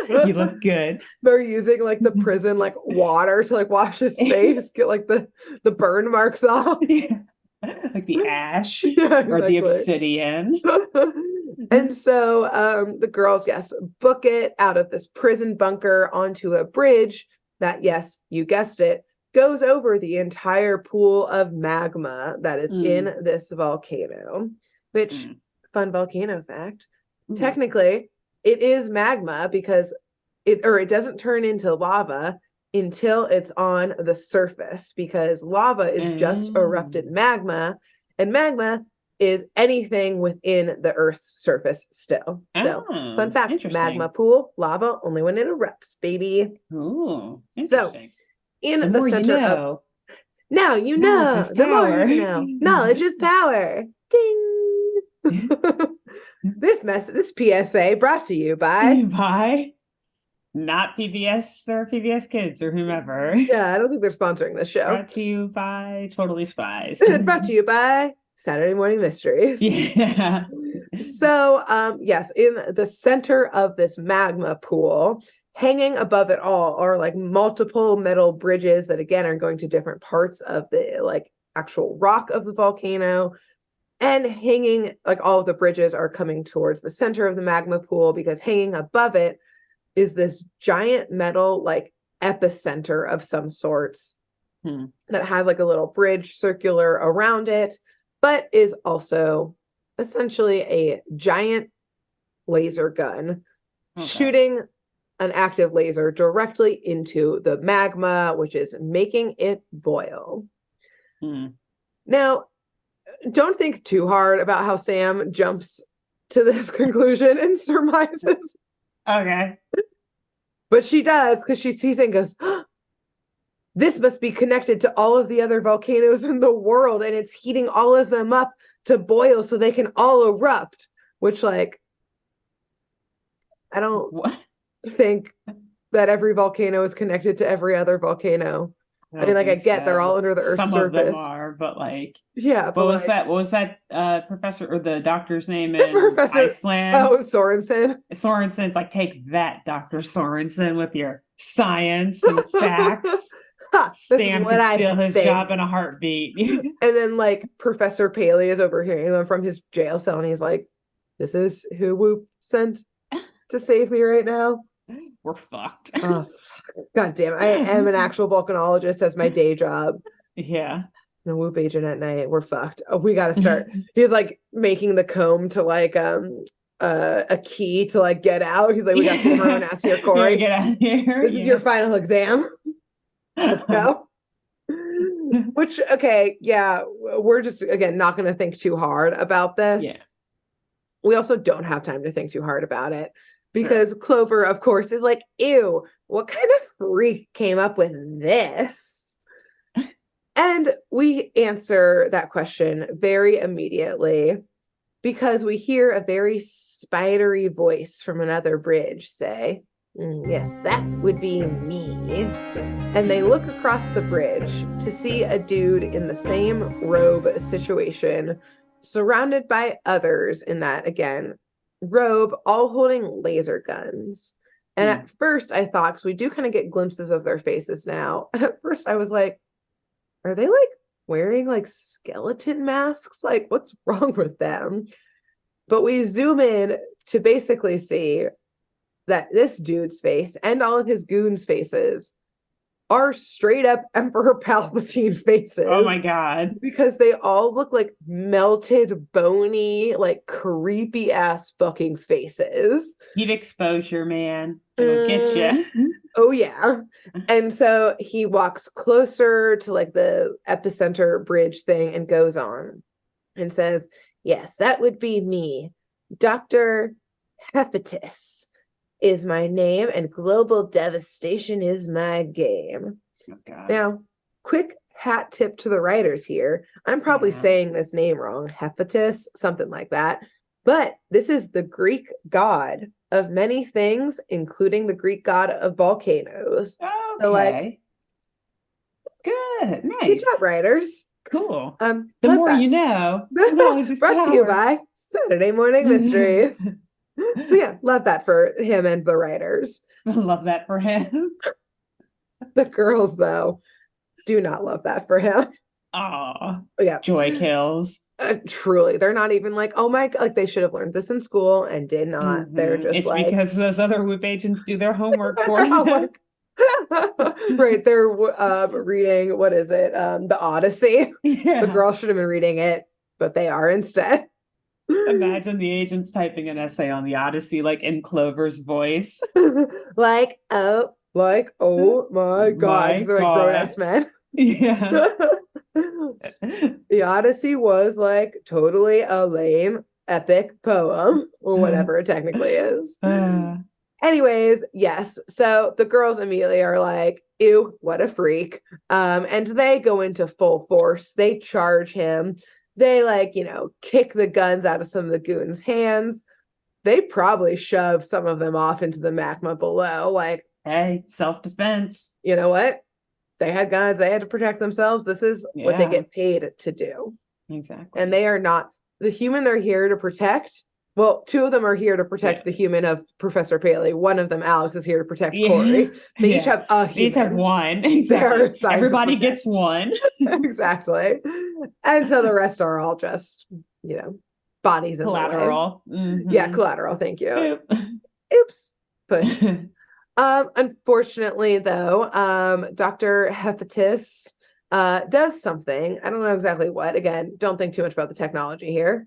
You look good. They're using like the prison like water to like wash his face, get like the burn marks off. Yeah. Like the ash or the obsidian. And so the girls, yes, book it out of this prison bunker onto a bridge that, yes, you guessed it, goes over the entire pool of magma that is in this volcano, which, fun volcano fact, technically it is magma because it doesn't turn into lava until it's on the surface, because lava is just erupted magma, and magma is anything within the Earth's surface still. So, fun fact, magma pool, lava, only when it erupts, baby. Ooh, so, in the center of... Now you know. The more you know. Knowledge is power. Ding! This PSA brought to you by not PBS or PBS Kids or whomever. Yeah, I don't think they're sponsoring this show. Brought to you by Totally Spies. Brought to you by Saturday Morning Mysteries. Yeah. So, yes, in the center of this magma pool, hanging above it all are like multiple metal bridges that again are going to different parts of the like actual rock of the volcano. And hanging, like all of the bridges are coming towards the center of the magma pool, because hanging above it is this giant metal like epicenter of some sorts that has like a little bridge circular around it, but is also essentially a giant laser gun shooting an active laser directly into the magma, which is making it boil. Now, don't think too hard about how Sam jumps to this conclusion and surmises. Okay. But she does, because she sees it and goes, oh, this must be connected to all of the other volcanoes in the world, and it's heating all of them up to boil so they can all erupt. Which, like, I don't think that every volcano is connected to every other volcano. I mean, like, I think get they're all so. under the Earth's Some of them surface. are, but like, Yeah, what but was like that? What was that professor or the doctor's name the in professor, Iceland? Sorensen. Sorensen's like, take that, Dr. Sorensen, with your science and facts. This is Sam what could I steal his think. job in a heartbeat. And then like Professor Paley is overhearing them from his jail cell, and he's like, "This is who Whoop sent to save me right now." We're fucked. Oh, God damn it. I am an actual volcanologist as my day job. Yeah. No Whoop agent at night. We're fucked. Oh, we gotta start. He's like making the comb to like a key to like get out. He's like, we gotta save everyone ass here, Corey. Get out of here. This is your final exam. Let's go. Which, okay, yeah, we're just again not gonna think too hard about this. Yeah. We also don't have time to think too hard about it. Because Clover, of course, is like, ew, what kind of freak came up with this? And we answer that question very immediately because we hear a very spidery voice from another bridge say, yes, that would be me. And they look across the bridge to see a dude in the same robe situation, surrounded by others in that, again, robe, all holding laser guns. And at first I thought, because we do kind of get glimpses of their faces now, and at first I was like, are they like wearing like skeleton masks? Like, what's wrong with them? But we zoom in to basically see that this dude's face and all of his goons' faces are straight up Emperor Palpatine faces. Oh my God. Because they all look like melted, bony, like creepy ass fucking faces. Heat exposure, man. It'll get you. Oh yeah. And so he walks closer to like the epicenter bridge thing and goes on and says, yes, that would be me. Dr. Hephatis is my name, and global devastation is my game. Oh, God. Now, quick hat tip to the writers here. I'm probably saying this name wrong, Hephatis, something like that. But this is the Greek god of many things, including the Greek god of volcanoes. Okay. So, like, good. Nice. Good job, writers. Cool. The more you know. Brought to you by Saturday Morning Mysteries. So yeah, love that for him and the writers. Love that for him. The girls, though, do not love that for him. Aw. Yeah. Joy kills. Truly. They're not even like, oh my, like they should have learned this in school and did not. Mm-hmm. They're just it's like. It's because those other Whoop agents do their homework for them. Right. They're reading, what is it? The Odyssey. Yeah. The girls should have been reading it, but they are instead. Imagine the agents typing an essay on the Odyssey, like in Clover's voice. like, oh my God. They're like grown-ass men. Yeah. The Odyssey was like totally a lame epic poem, or whatever it technically is. Anyways, yes. So the girls immediately are like, ew, what a freak. And they go into full force. They charge him. They like, kick the guns out of some of the goons' hands. They probably shove some of them off into the magma below. Like, hey, self-defense. You know what? They had guns. They had to protect themselves. This is what they get paid to do. Exactly. And they are not the human they're here to protect. Well, two of them are here to protect the human of Professor Paley. One of them, Alex, is here to protect Corey. They each have a human. They each have one. Exactly. Everybody gets one. Exactly. And so the rest are all just, bodies in collateral. The way. Mm-hmm. Yeah, collateral. Thank you. Oops. Push. Unfortunately, though, Dr. Hephatis does something. I don't know exactly what. Again, don't think too much about the technology here.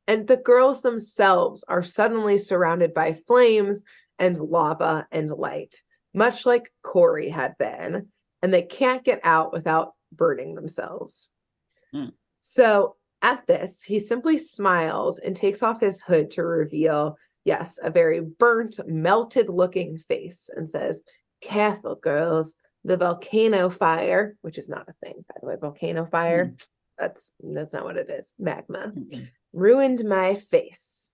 And the girls themselves are suddenly surrounded by flames and lava and light, much like Corey had been, and they can't get out without burning themselves. So at this, he simply smiles and takes off his hood to reveal, yes, a very burnt, melted-looking face, and says, "Careful, girls, the volcano fire," which is not a thing, by the way, volcano fire, that's not what it is, magma. "Ruined my face,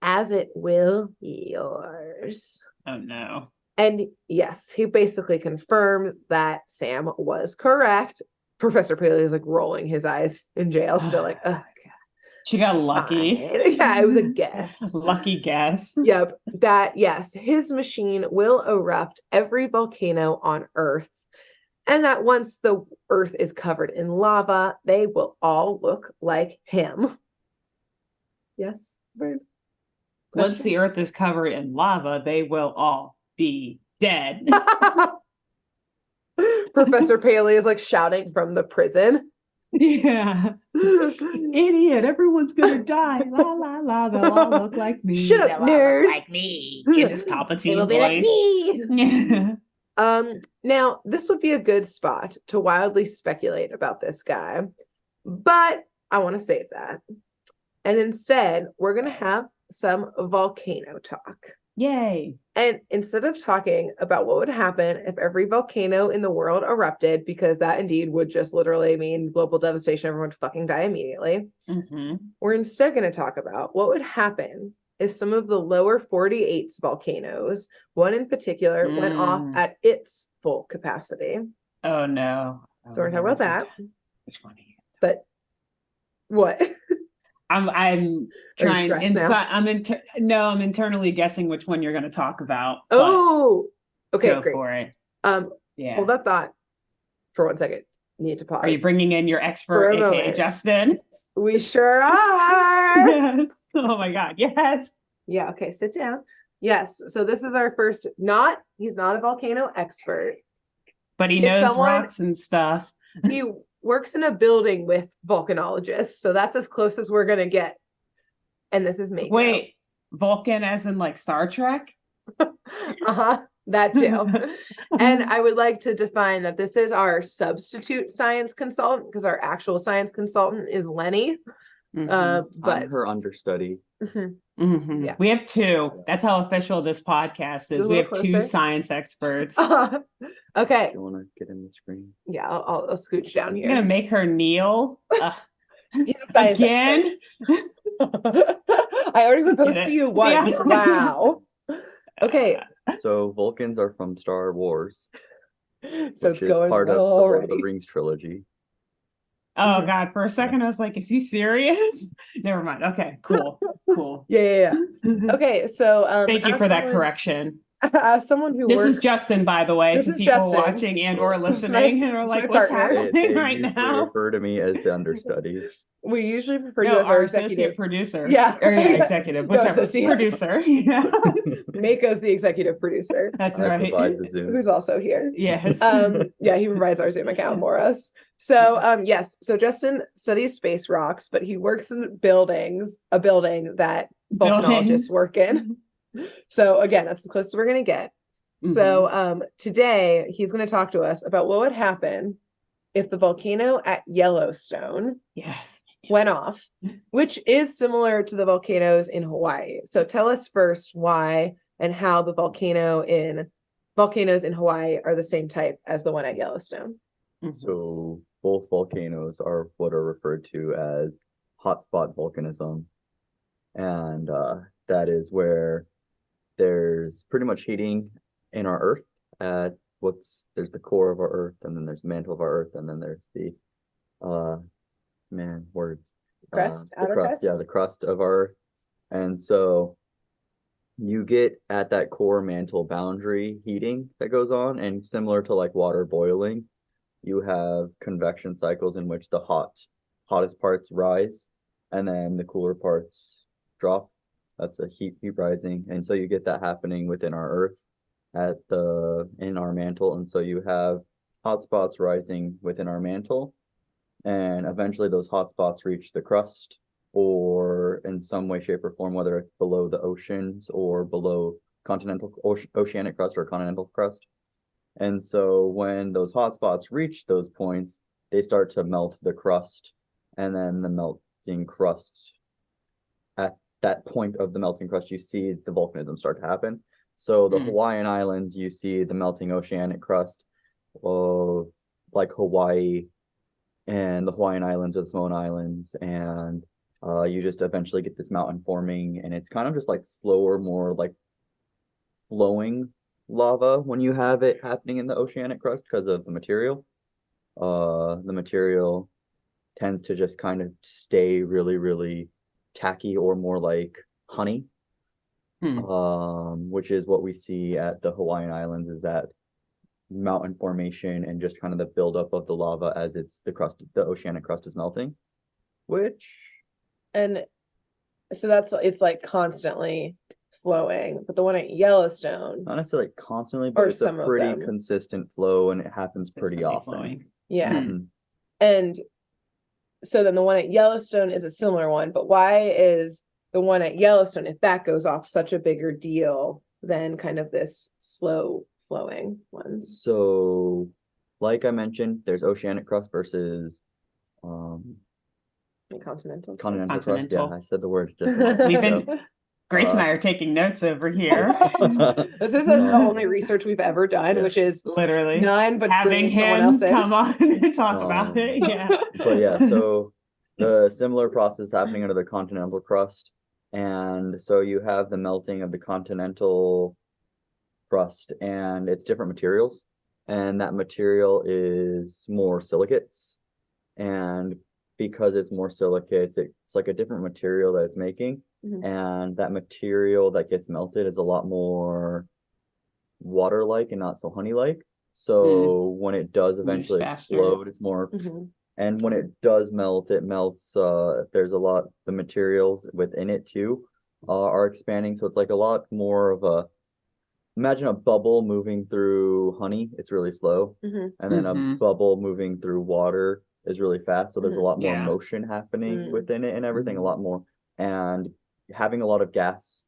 as it will yours." Oh no. And yes, he basically confirms that Sam was correct. Professor Paley is like rolling his eyes in jail, still like, ugh. She got lucky. Fine. Yeah, it was a guess. Lucky guess. Yep. That, yes, his machine will erupt every volcano on Earth. And that once the Earth is covered in lava, they will all look like him. Yes, Bird? Once the Earth is covered in lava, they will all be dead. Professor Paley is like shouting from the prison. Yeah. Idiot, everyone's gonna die. La la la, they'll all look like me. Shut up, they'll nerd. all look like me in his Palpatine voice. Like me. Now this would be a good spot to wildly speculate about this guy, but I want to save that. And instead, we're gonna have some volcano talk. Yay. And instead of talking about what would happen if every volcano in the world erupted, because that indeed would just literally mean global devastation, everyone would fucking die immediately. We're instead going to talk about what would happen if some of the lower 48's volcanoes, one in particular, went off at its full capacity. Oh no. So we're talking about that. Which one are you? But what? I'm trying inside. I'm internally guessing which one you're going to talk about. Oh, okay, go great. For it. Yeah. Hold that thought for 1 second. Need to pause. Are you bringing in your expert, aka Justin? We sure are. Yes. Oh my God. Yes. Yeah. Okay. Sit down. Yes. So this is our first. He's not a volcano expert, but he knows rocks and stuff. He works in a building with volcanologists, so that's as close as we're gonna get. And this is me. Wait, Vulcan as in like Star Trek? That too. And I would like to define that this is our substitute science consultant, because our actual science consultant is Lenny. But I'm her understudy. Yeah, we have two. That's how official this podcast is. We have two science experts. Okay. You want to get in the screen? Yeah, I'll scooch down here. You're gonna make her kneel again. I already proposed to you once. Yeah. Wow. Okay. So Vulcans are from Star Wars, so which is part of the Lord of the Rings trilogy. Oh God! For a second, I was like, "Is he serious?" Never mind. Okay, cool. Yeah. Okay, so thank you for that correction. Someone who this is Justin, by the way, to people watching and or listening, and are like, "What's happening right now?" Refer to me as the understudy. We usually refer to you as our executive producer. Yeah, or executive, whichever. Producer. Yeah. Mako's the executive producer. That's right. I provide the Zoom. Who's also here. Yes. Yeah, he provides our Zoom account for us. So yes, so Justin studies space rocks, but he works in a building that volcanologists work in. So again, that's the closest we're gonna get. So today he's gonna talk to us about what would happen if the volcano at Yellowstone went off, which is similar to the volcanoes in Hawaii. So tell us first why and how the volcanoes in Hawaii are the same type as the one at Yellowstone. So both volcanoes are what are referred to as hotspot volcanism. And that is where there's pretty much heating in our Earth at there's the core of our Earth, and then there's the mantle of our Earth, and then there's the crust, outer crust? Yeah, the crust of our Earth. And so you get at that core mantle boundary heating that goes on, and similar to like water boiling, you have convection cycles in which the hottest parts rise, and then the cooler parts drop. That's a heat rising, and so you get that happening within our Earth in our mantle. And so you have hotspots rising within our mantle, and eventually those hotspots reach the crust, or in some way, shape, or form, whether it's below the oceans or below oceanic crust or continental crust. And so when those hotspots reach those points, they start to melt the crust, and then the melting crust, at that point of the melting crust, you see the volcanism start to happen. So the Hawaiian Islands, you see the melting oceanic crust of like Hawaii, and the Hawaiian Islands or the Samoan Islands, and you just eventually get this mountain forming, and it's kind of just like slower, more like flowing lava when you have it happening in the oceanic crust because of the material. The material tends to just kind of stay really, really tacky or more like honey. Which is what we see at the Hawaiian Islands, is that mountain formation and just kind of the buildup of the lava as the oceanic crust is melting. And so it's like constantly flowing, but the one at Yellowstone, not necessarily constantly, but it's a pretty consistent flow and it happens pretty often. Flowing. Yeah. And so then the one at Yellowstone is a similar one, but why is the one at Yellowstone, if that goes off, such a bigger deal than kind of this slow flowing ones? So, like I mentioned, there's oceanic crust versus continental crust. Yeah, I said the word. We've been Grace and I are taking notes over here. This is the only research we've ever done, which is literally none, but having him come on and talk about it. Yeah. But yeah, so the similar process happening under the continental crust. And so you have the melting of the continental crust, and it's different materials. And that material is more silicates. And because it's more silicates, it's like a different material that it's making. And that material that gets melted is a lot more water-like and not so honey-like. So when it does eventually explode, it's more. And when it does melt, it melts. There's a lot. The materials within it too are expanding. So it's like a lot more of imagine a bubble moving through honey. It's really slow, and then a bubble moving through water is really fast. So there's a lot more motion happening within it and everything. A lot more, and having a lot of gas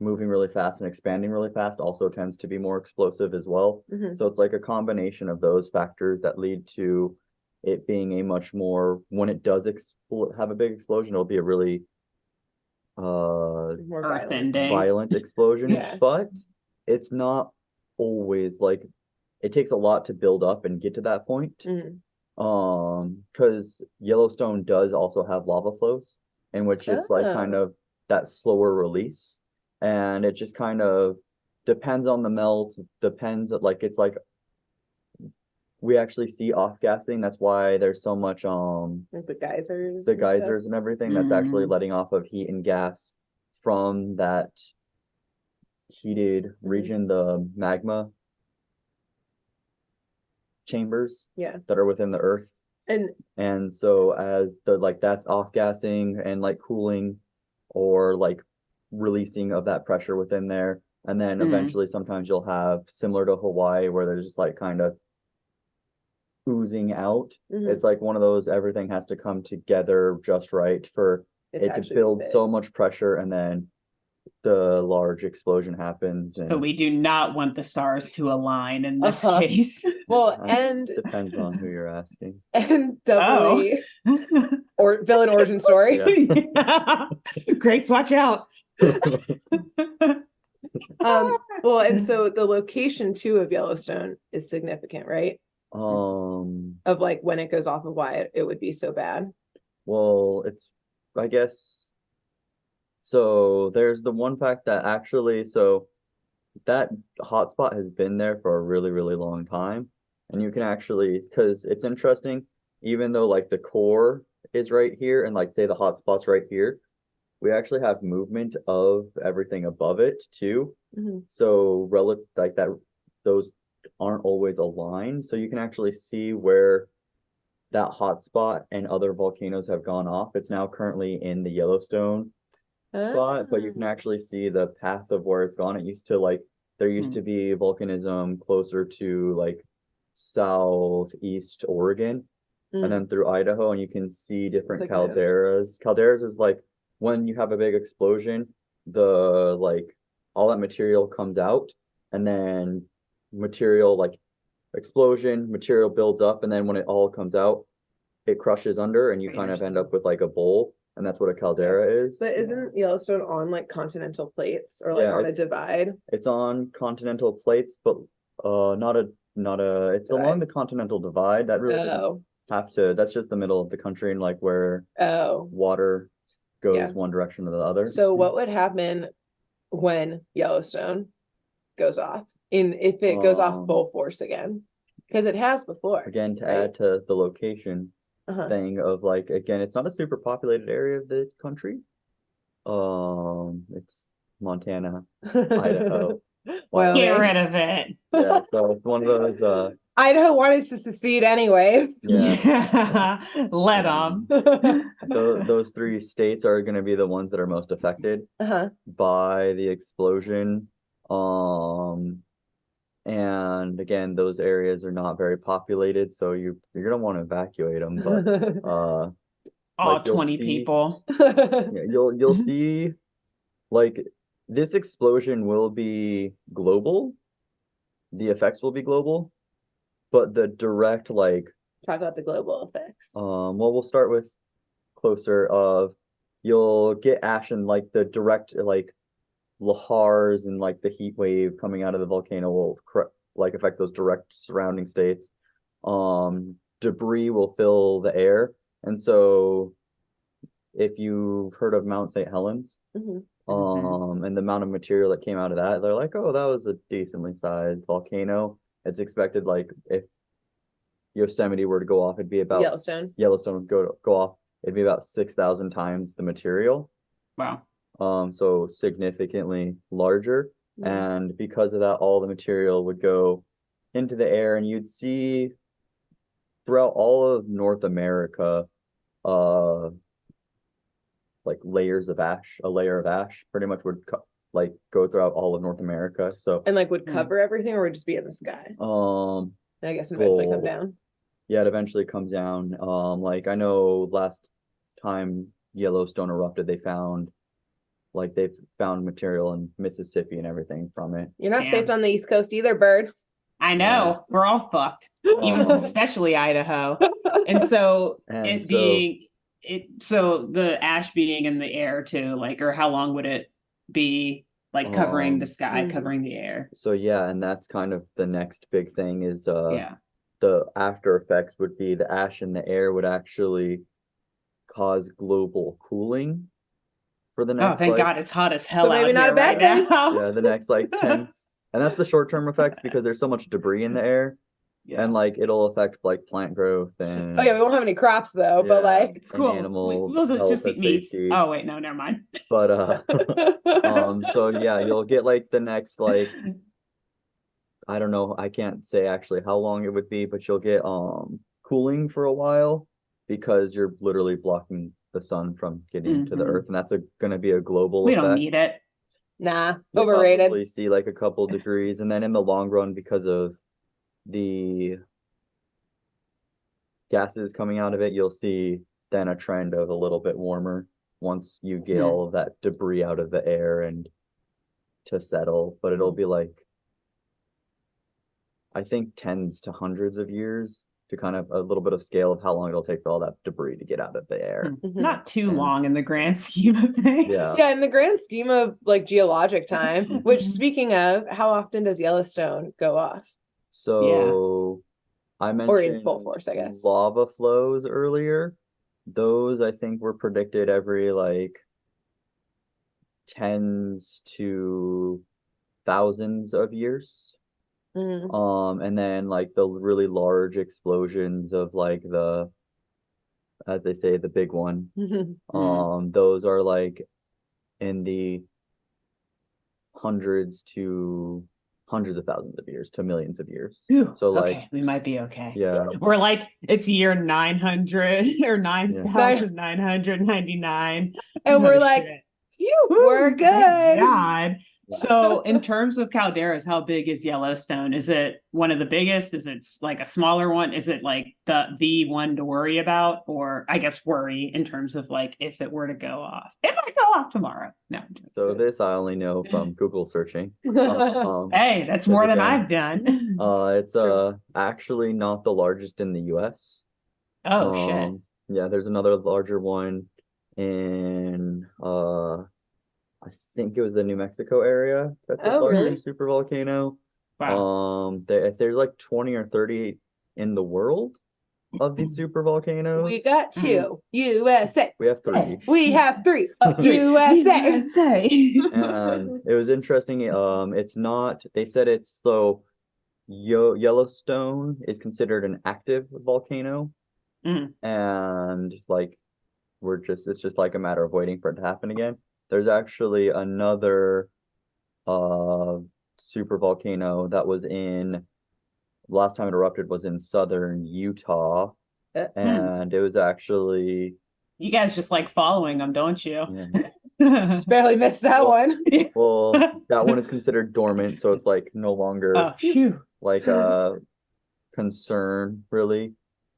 moving really fast and expanding really fast also tends to be more explosive as well. So it's like a combination of those factors that lead to it being a much more, when it does have a big explosion, it'll be a really more violent explosion. But it's not always like, it takes a lot to build up and get to that point. Because Yellowstone does also have lava flows in which it's like kind of that slower release, and it just kind of depends on the melt, it's like we actually see off-gassing. That's why there's so much like the geysers and everything that's actually letting off of heat and gas from that heated region, the magma chambers that are within the earth. And so as that's off-gassing and like cooling or like releasing of that pressure within there, and then eventually sometimes you'll have, similar to Hawaii, where there's just like kind of oozing out. It's like one of those, everything has to come together just right for it to build so much pressure, and then the large explosion happens. So we do not want the stars to align in this case. Well, and depends on who you're asking. And doubly or villain origin story. Grace, watch out. Well, and so the location too of Yellowstone is significant, right? Of like when it goes off, of why it would be so bad. Well, it's, I guess, so there's the one fact that actually, so that hotspot has been there for a really, really long time. And you can actually, because it's interesting, even though like the core is right here and like say the hotspot's right here, we actually have movement of everything above it too. So like that, those aren't always aligned. So you can actually see where that hotspot and other volcanoes have gone off. It's now currently in the Yellowstone spot, but you can actually see the path of where it's gone. It used to like, there used to be volcanism closer to like southeast Oregon and then through Idaho, and you can see different like calderas. Calderas is like when you have a big explosion, the like all that material comes out, and then material like explosion material builds up, and then when it all comes out, it crushes under, and you kind of end up with like a bowl. And that's what a caldera is. But isn't Yellowstone on like continental plates or like on a divide? It's on continental plates, but not a it's divide. Along the continental divide. That really have to, that's just the middle of the country, and like where water goes one direction or the other. So what would happen when Yellowstone goes off if it goes off full force again, because it has before. Again, to right? add to the location Uh-huh. thing of like, again, it's not a super populated area of the country. It's Montana, Idaho, Get Wyoming. rid of it. Yeah, so it's one of those. Idaho wanted to secede anyway. Yeah, Let them. those three states are going to be the ones that are most affected Uh-huh. by the explosion. And again, those areas are not very populated, so you're gonna want to evacuate them. But All like, you'll 20 see- people. yeah, you'll see like this explosion will be global. The effects will be global, but the direct like Talk about the global effects. well, we'll start with closer of you'll get ash and like the direct like lahars and like the heat wave coming out of the volcano will like affect those direct surrounding states. Debris will fill the air, and so if you've heard of Mount St. Helens, and the amount of material that came out of that, they're like, oh, that was a decently sized volcano. It's expected like if Yosemite were to go off, it'd be about Yellowstone would go off, it'd be about 6,000 times the material. Wow. So significantly larger. And because of that, all the material would go into the air, and you'd see throughout all of North America, like layers of ash, a layer of ash pretty much would like go throughout all of North America. So and like would cover everything, or would just be in the sky? And I guess eventually come down. Yeah, it eventually comes down. Like I know last time Yellowstone erupted, they've found material in Mississippi and everything from it. You're not safe on the East Coast either, bird. I know. Yeah. We're all fucked, even especially Idaho. And so so the ash being in the air too, like, or how long would it be like covering the sky, covering the air? So yeah, and that's kind of the next big thing is the after effects would be the ash in the air would actually cause global cooling for the next. Oh, thank God, it's hot as hell. So maybe not a bad thing. Yeah, the next like 10, and that's the short-term effects because there's so much debris in the air. Yeah. And like it'll affect like plant growth and we won't have any crops though, but like it's cool. Animal we'll just eat meats. Oh wait, no, never mind. But so yeah, you'll get like the next like I don't know, I can't say actually how long it would be, but you'll get cooling for a while because you're literally blocking the sun from getting to the earth, and that's gonna be a global effect. We don't need it. Nah, overrated. Probably see like a couple degrees, and then in the long run, because of the gases coming out of it, you'll see then a trend of a little bit warmer once you get all of that debris out of the air and to settle. But it'll be like, I think, tens to hundreds of years to kind of a little bit of scale of how long it'll take for all that debris to get out of the air. Not too long in the grand scheme of things. Yeah, in the grand scheme of like geologic time, which speaking of, how often does Yellowstone go off? So I mentioned or in full force, I guess. Lava flows earlier. Those I think were predicted every like tens to thousands of years. And then like the really large explosions of like the, as they say, the big one. Those are like in the hundreds of thousands of years to millions of years. So like, okay, we might be okay. Yeah, we're like it's year 900 or 9,999, and we're like, phew, we're good. God. So in terms of calderas, how big is Yellowstone? Is it one of the biggest? Is it like a smaller one? Is it like the one to worry about? Or I guess worry in terms of like if it were to go off. It might go off tomorrow. No. So this I only know from Google searching. Hey, that's more than I've done. It's actually not the largest in the US. Oh shit. Yeah, there's another larger one in I think it was the New Mexico area. That's a larger super volcano. Wow. There's like 20 or 30 in the world. of these super volcanoes. We got 2. USA. We have 3. We have 3. Three. USA. And it was interesting. It's not. They said it's so. Yellowstone is considered an active volcano, and like it's just like a matter of waiting for it to happen again. There's actually another super volcano that was last time it erupted was in southern Utah, and it was actually You guys just like following them, don't you? Just barely missed that one. well, that one is considered dormant, so it's like no longer like a concern, really.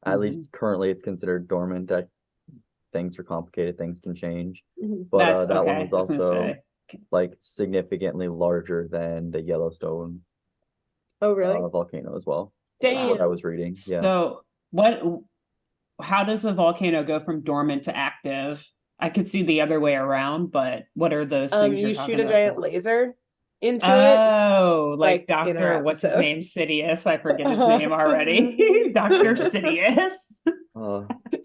At least currently it's considered dormant. That things are complicated, things can change. But that one was also like significantly larger than the Yellowstone volcano as well. That's what I was reading. Yeah. So how does a volcano go from dormant to active? I could see the other way around, but what are those things you're talking about? You shoot a giant laser into it. Oh, like Dr. What's his name? Sidious. I forget his name already. Dr. Sidious.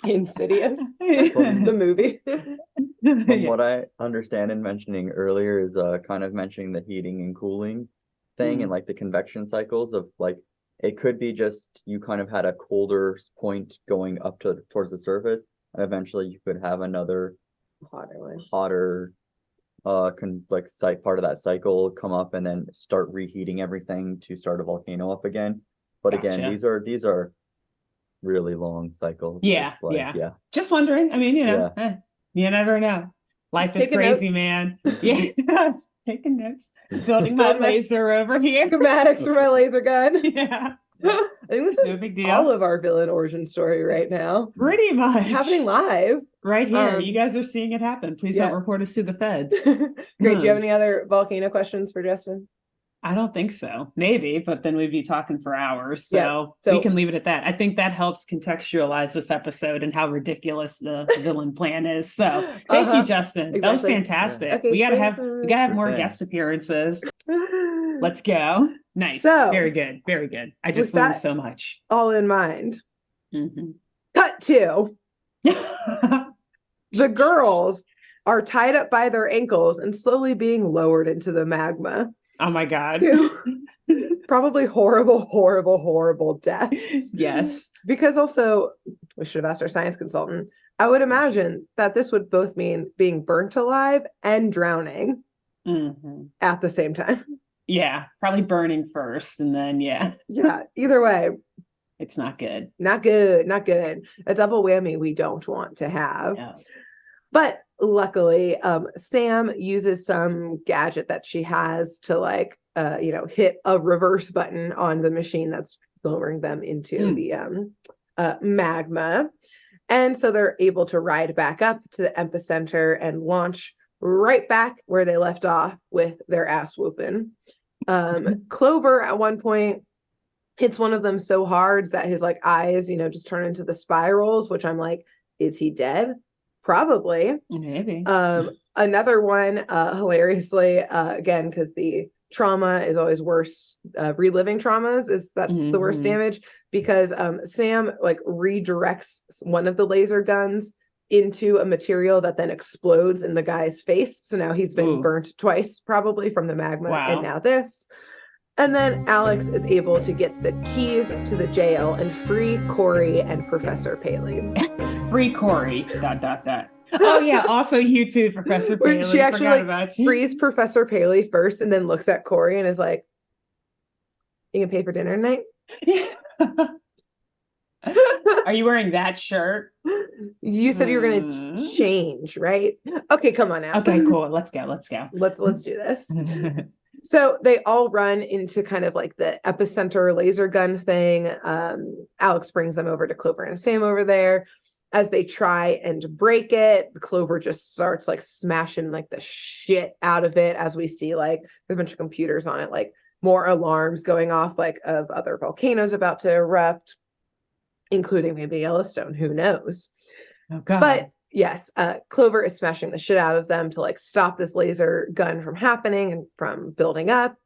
Insidious. The movie. From what I understand and mentioning earlier is kind of mentioning the heating and cooling thing and like the convection cycles of like it could be just you kind of had a colder point going up towards the surface, and eventually you could have another hotter part of that cycle come up and then start reheating everything to start a volcano up again. But again, these are really long cycles. Yeah. Just wondering. I mean, you never know. Life is crazy, notes. Man. Yeah. Taking notes. Building my laser over here. Schematics for my laser gun. Yeah. I think this is all of our villain origin story right now. Pretty much. Happening live. Right here. You guys are seeing it happen. Please don't report us to the feds. Great. Do you have any other volcano questions for Justin? I don't think so. Maybe, but then we'd be talking for hours. So we can leave it at that. I think that helps contextualize this episode and how ridiculous the villain plan is. So thank you, Justin. Exactly. That was fantastic. Yeah. Okay, we gotta have more guest appearances. Let's go. Nice. So, very good. Very good. I just learned so much. All in mind. Cut to the girls are tied up by their ankles and slowly being lowered into the magma. Oh my God. Probably horrible deaths. Yes. Because also, we should have asked our science consultant. I would imagine that this would both mean being burnt alive and drowning at the same time. Yeah, probably burning first and then, Yeah, either way. It's not good. Not good. A double whammy we don't want to have. No. But luckily, Sam uses some gadget that she has to hit a reverse button on the machine that's lowering them into the magma. And so they're able to ride back up to the epicenter and launch right back where they left off with their ass whooping. Clover at one point hits one of them so hard that his eyes, just turn into the spirals, which I'm like, is he dead? Probably. Maybe. Another one, hilariously, again, because the trauma is always worse. Reliving traumas that's the worst damage, because Sam redirects one of the laser guns into a material that then explodes in the guy's face. So now he's been burnt twice, probably from the magma. Wow. And now this. And then Alex is able to get the keys to the jail and free Corey and Professor Paley. Free Corey, ... Oh yeah, also you too, Professor Paley. She actually frees Professor Paley first and then looks at Corey and is like, you can pay for dinner tonight? Are you wearing that shirt? You said you were going to change, right? Okay, come on now. Okay, cool. Let's go. Let's do this. So they all run into kind of the epicenter laser gun thing. Alex brings them over to Clover and Sam over there. As they try and break it, Clover just starts smashing the shit out of it, as we see there's a bunch of computers on it, more alarms going off of other volcanoes about to erupt, including maybe Yellowstone, who knows. Oh God. But yes, Clover is smashing the shit out of them to stop this laser gun from happening and from building up.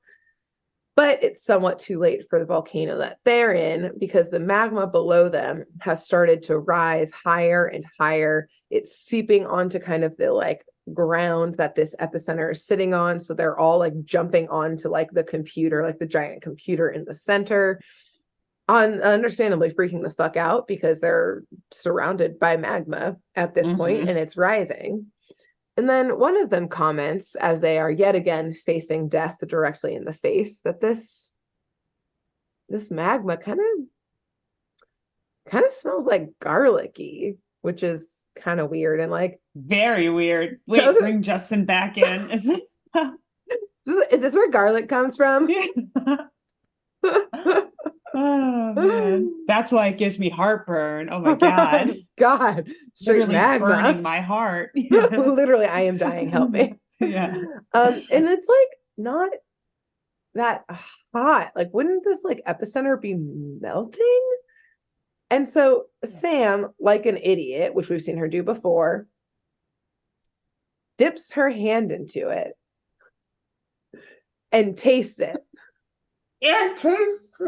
But it's somewhat too late for the volcano that they're in because the magma below them has started to rise higher and higher. It's seeping onto kind of the like ground that this epicenter is sitting on. So they're all like jumping onto like the computer, like the giant computer in the center, understandably freaking the fuck out because they're surrounded by magma at this point and it's rising. And then one of them comments, as they are yet again facing death directly in the face, that this magma kind of smells like garlicky, which is kind of weird and like very weird. Wait, bring Justin back in. Is this where garlic comes from? Oh man, that's why it gives me heartburn. Oh my god, God, straight literally magma burning my heart. Literally, I am dying. Help me. Yeah. And it's like not that hot. Like, wouldn't this like epicenter be melting? And so Sam, like an idiot, which we've seen her do before, dips her hand into it and tastes it. It tastes.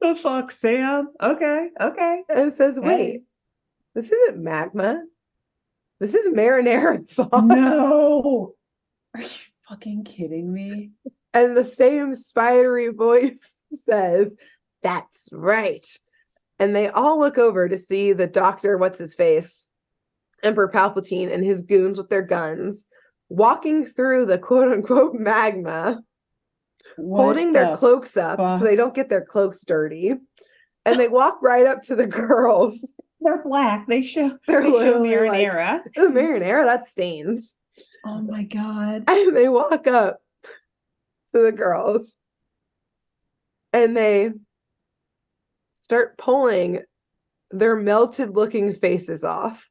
The fuck, Sam? Okay. And says, wait, Hey. This isn't magma. This is marinara sauce. No. Are you fucking kidding me? And the same spidery voice says, that's right. And they all look over to see the doctor, what's his face, Emperor Palpatine and his goons with their guns, walking through the quote unquote magma, holding their cloaks up so they don't get their cloaks dirty. And they walk right up to the girls. They're black. They show marinara. Like, oh, marinara, that stains. Oh my god. And they walk up to the girls and they start pulling their melted looking faces off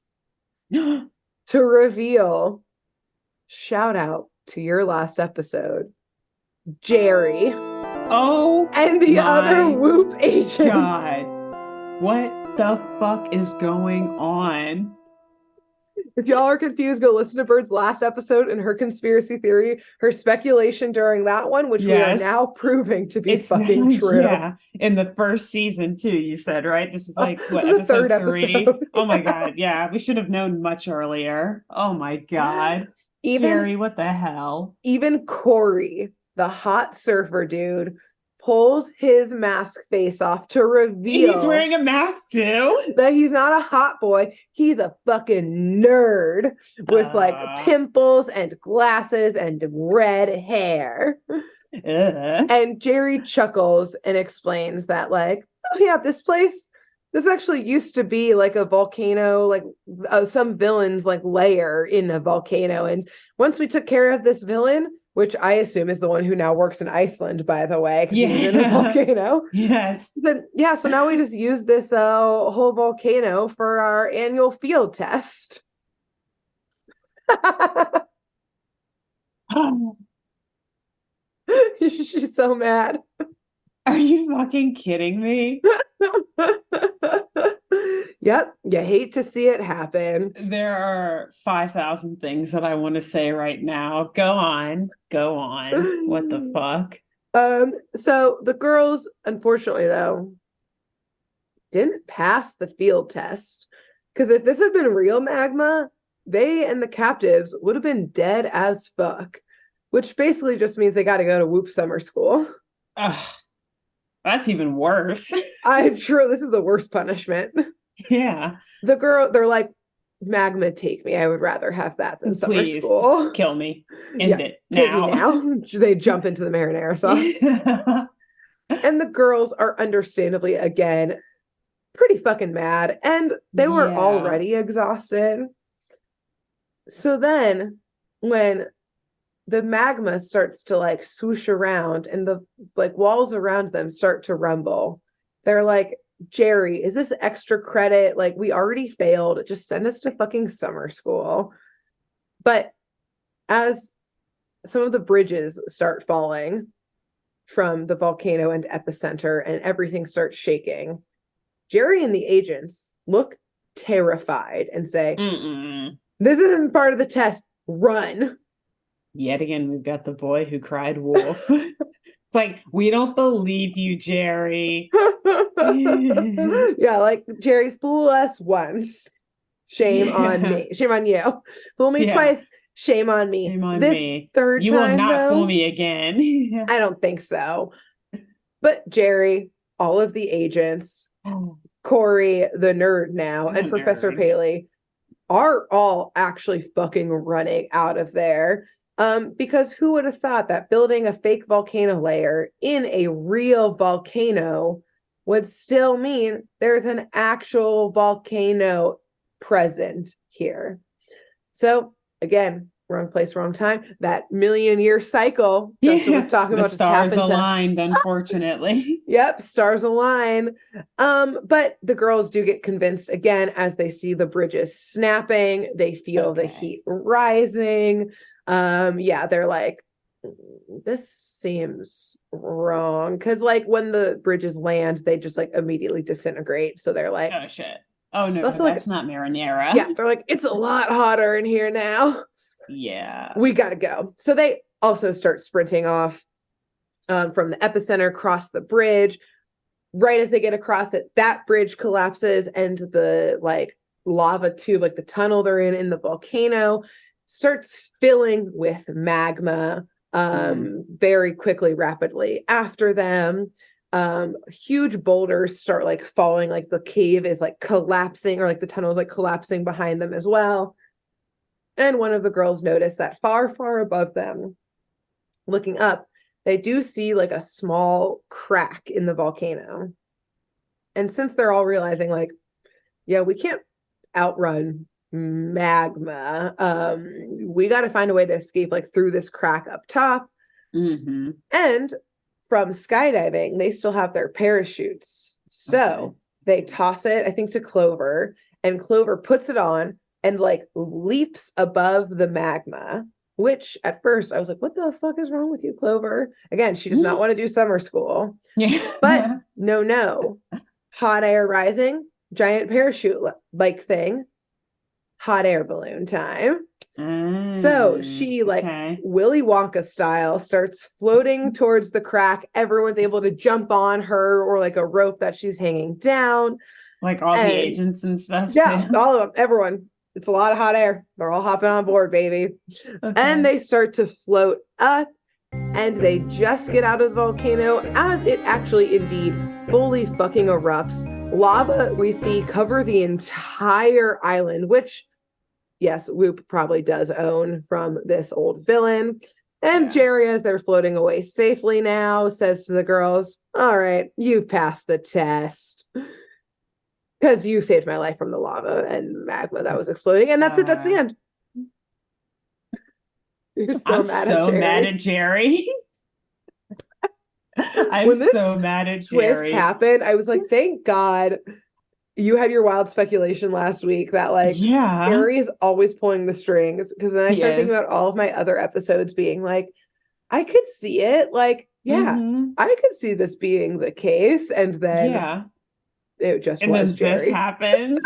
to reveal, shout out to your last episode, Jerry. Oh, and the other Whoop agents. God, what the fuck is going on? If y'all are confused, go listen to Bird's last episode and her conspiracy theory, her speculation during that one, which we are now proving to be fucking true. Yeah, in the first season too, you said, right? This is like what, episode 3? Episode. Oh my god, yeah, we should have known much earlier. Oh my god, Jerry, what the hell? Even Corey, the hot surfer dude, pulls his mask face off to reveal he's wearing a mask too. That he's not a hot boy. He's a fucking nerd with like pimples and glasses and red hair. And Jerry chuckles and explains that like, oh yeah, this actually used to be like a volcano, like some villain's like lair in a volcano. And once we took care of this villain, which I assume is the one who now works in Iceland, by the way, because he's in a volcano. Yes. Then yeah, so now we just use this whole volcano for our annual field test. She's so mad. Are you fucking kidding me? Yep, you hate to see it happen. There are 5,000 things that I want to say right now. Go on. What the fuck? So the girls, unfortunately though, didn't pass the field test. Because if this had been real magma, they and the captives would have been dead as fuck. Which basically just means they got to go to Whoop summer school. That's even worse. I'm sure this is the worst punishment. Yeah. They're like, magma, take me. I would rather have that than summer school. Kill me. End it now. Take me now. They jump into the marinara sauce. And the girls are understandably, again, pretty fucking mad. And they were already exhausted. So then when the magma starts to like swoosh around and the like walls around them start to rumble, they're like, Jerry, is this extra credit? Like, we already failed. Just send us to fucking summer school. But as some of the bridges start falling from the volcano and epicenter and everything starts shaking, Jerry and the agents look terrified and say, this isn't part of the test. Run. Yet again, we've got the boy who cried wolf. It's like, we don't believe you, Jerry. Yeah, like, Jerry, fool us once. Shame on me. Shame on you. Fool me twice. Shame on me. Shame on this me. third You time, will not though, fool me again. I don't think so. But Jerry, all of the agents, Corey, the nerd now, and Professor Paley are all actually fucking running out of there. Because who would have thought that building a fake volcano layer in a real volcano would still mean there's an actual volcano present here. So again, wrong place, wrong time. That million-year cycle Justin was talking about. The stars aligned, unfortunately. Yep, stars align. But the girls do get convinced again as they see the bridges snapping. They feel the heat rising. Yeah, they're like, this seems wrong. Because like when the bridges land, they just like immediately disintegrate. So they're like, oh shit. Oh no, that's not marinara. Yeah, they're like, it's a lot hotter in here now. Yeah. We gotta go. So they also start sprinting off from the epicenter, cross the bridge. Right as they get across it, that bridge collapses and the like lava tube, like the tunnel they're in the volcano, starts filling with magma very quickly, rapidly after them. Huge boulders start like falling, like the cave is like collapsing, or like the tunnel is like collapsing behind them as well. And one of the girls noticed that far, far above them, looking up, they do see like a small crack in the volcano. And since they're all realizing like, yeah, we can't outrun magma, we got to find a way to escape like through this crack up top. And from skydiving, they still have their parachutes. So they toss it, I think, to Clover, and Clover puts it on and like leaps above the magma, which at first I was like, what the fuck is wrong with you, Clover? Again, she does not want to do summer school. But no. Hot air rising, giant parachute like thing, hot air balloon time. So she like Willy Wonka style starts floating towards the crack. Everyone's able to jump on her or like a rope that she's hanging down. Like all the agents and stuff. Yeah, all of them, everyone. It's a lot of hot air. They're all hopping on board, baby. And they start to float up, and they just get out of the volcano as it actually indeed fully fucking erupts. Lava we see cover the entire island, which, yes, Whoop probably does own from this old villain. And Jerry, as they're floating away safely now, says to the girls, all right, you passed the test. Because you saved my life from the lava and magma that was exploding. And that's it. That's the end. You're so mad at Jerry. I'm so mad at Jerry. Twist happened. I was like, thank God you had your wild speculation last week that like Harry is always pulling the strings. Because then I started thinking about all of my other episodes being like, I could see it. Like, I could see this being the case. And then it just was Jerry. This happens.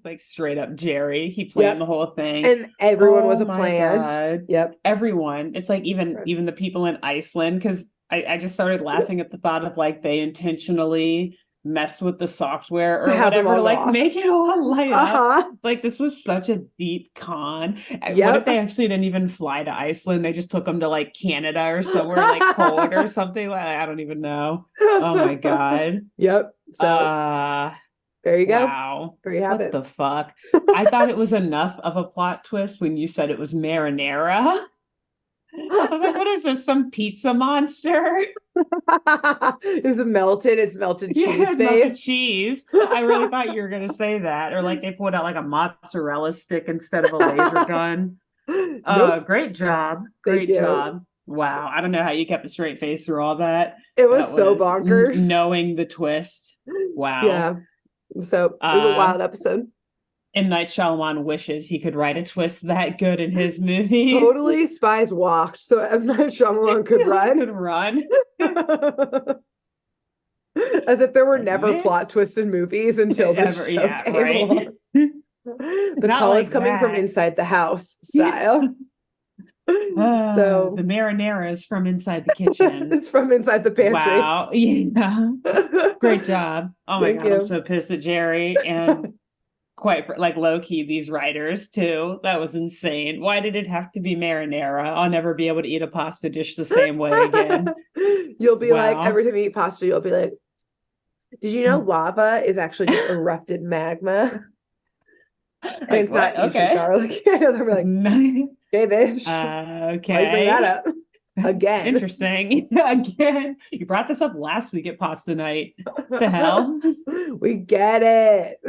Like straight up Jerry. He planned the whole thing. And everyone was a plant. Yep. Everyone. It's like even the people in Iceland, because I just started laughing at the thought of like they intentionally messed with the software or whatever, like make it all light up. Like this was such a deep con. What if they actually didn't even fly to Iceland? They just took them to like Canada or somewhere like cold or something. Like I don't even know. Oh my God. Yep. So there you go. Wow. There you have what it. The fuck? I thought it was enough of a plot twist when you said it was marinara. I was like, what is this? Some pizza monster? It's melted cheese face. Melted cheese. I really thought you were gonna say that. Or like they put out like a mozzarella stick instead of a laser gun. Great job. Great job. Wow. I don't know how you kept a straight face through all that. It was so bonkers. Knowing the twist. Wow. Yeah. So it was a wild episode. M. Night Shyamalan wishes he could write a twist that good in his movies. Totally Spies walked, so M. Night Shyamalan could run. As if there were never plot twists in movies until this show came along. The call is coming from inside the house style. So the marinara is from inside the kitchen. it's from inside the pantry. Wow. Yeah. Great job. Oh my Thank God, I'm you. so pissed at Jerry and like low key these writers too. That was insane. Why did it have to be marinara? I'll never be able to eat a pasta dish the same way again. You'll be like, Wow. every time you eat pasta, you'll be like, did you know lava is actually just erupted magma? And Like, it's what? not usually Okay. garlic. They'll be like, okay, bitch. Why you bring Okay. that up? Again. Interesting. Again. You brought this up last week at pasta night. The hell? We get it.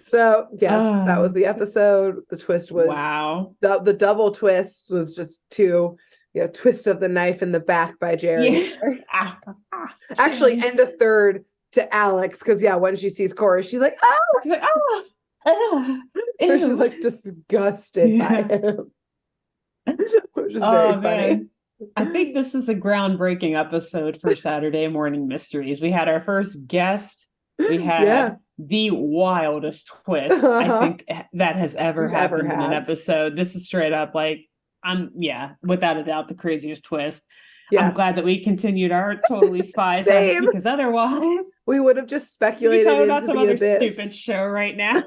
So yes, that was the episode. The twist was wow. the double twist was just twist of the knife in the back by Jerry. Yeah. Actually, and a third to Alex, because when she sees Corey, she's like, oh, she's like, oh. So she's like disgusted by him. Which is very funny. Man. I think this is a groundbreaking episode for Saturday Morning Mysteries. We had our first guest. We had the wildest twist I think that has ever happened in an episode. This is straight up like, without a doubt, the craziest twist. Yeah. I'm glad that we continued our Totally Spies because otherwise we would have just speculated talking about into some the other abyss. Stupid show right now.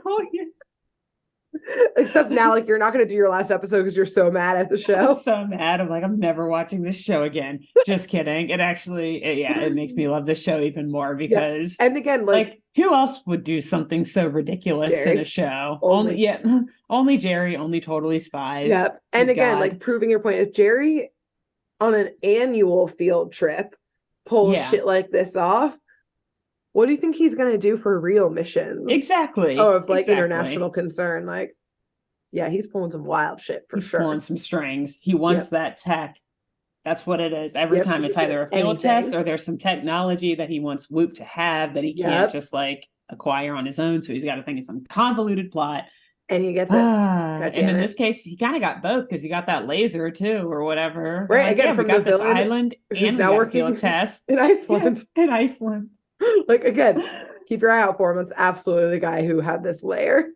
Except now, like, you're not going to do your last episode because you're so mad at the show. I'm so mad. I'm like, I'm never watching this show again. Just kidding. It actually, it makes me love this show even more because, and again, like who else would do something so ridiculous in a show? Only Jerry, only Totally Spies. Yep. And again, like proving your point, if Jerry on an annual field trip pulls shit like this off, what do you think he's going to do for real missions? Exactly. Of international concern. Like, he's pulling some wild shit for sure. Pulling some strings. He wants that tech. That's what it is. Every time it's either a field test or there's some technology that he wants Whoop to have that he can't just like acquire on his own. So he's got to think of some convoluted plot. And he gets it. And in this case, he kind of got both because he got that laser too, or whatever. Right. Again, from we got the this villain island and now we got working a field test in Iceland. In Iceland. Like, again, keep your eye out for him. It's absolutely the guy who had this layer.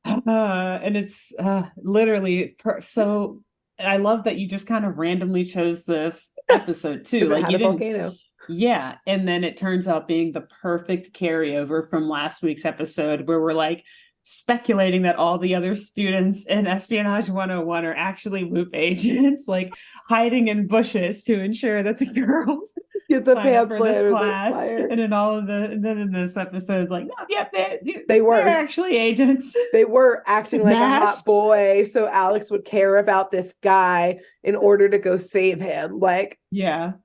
And it's literally so I love that you just kind of randomly chose this episode too. Like you didn't volcano. Yeah. And then it turns out being the perfect carryover from last week's episode where we're like speculating that all the other students in Espionage 101 are actually Whoop agents, like hiding in bushes to ensure that the girls get the pamphlet for this class. And then in this episode, like, no, they were they're actually agents. They were acting like a hot boy, so Alex would care about this guy in order to go save him. Like, yes,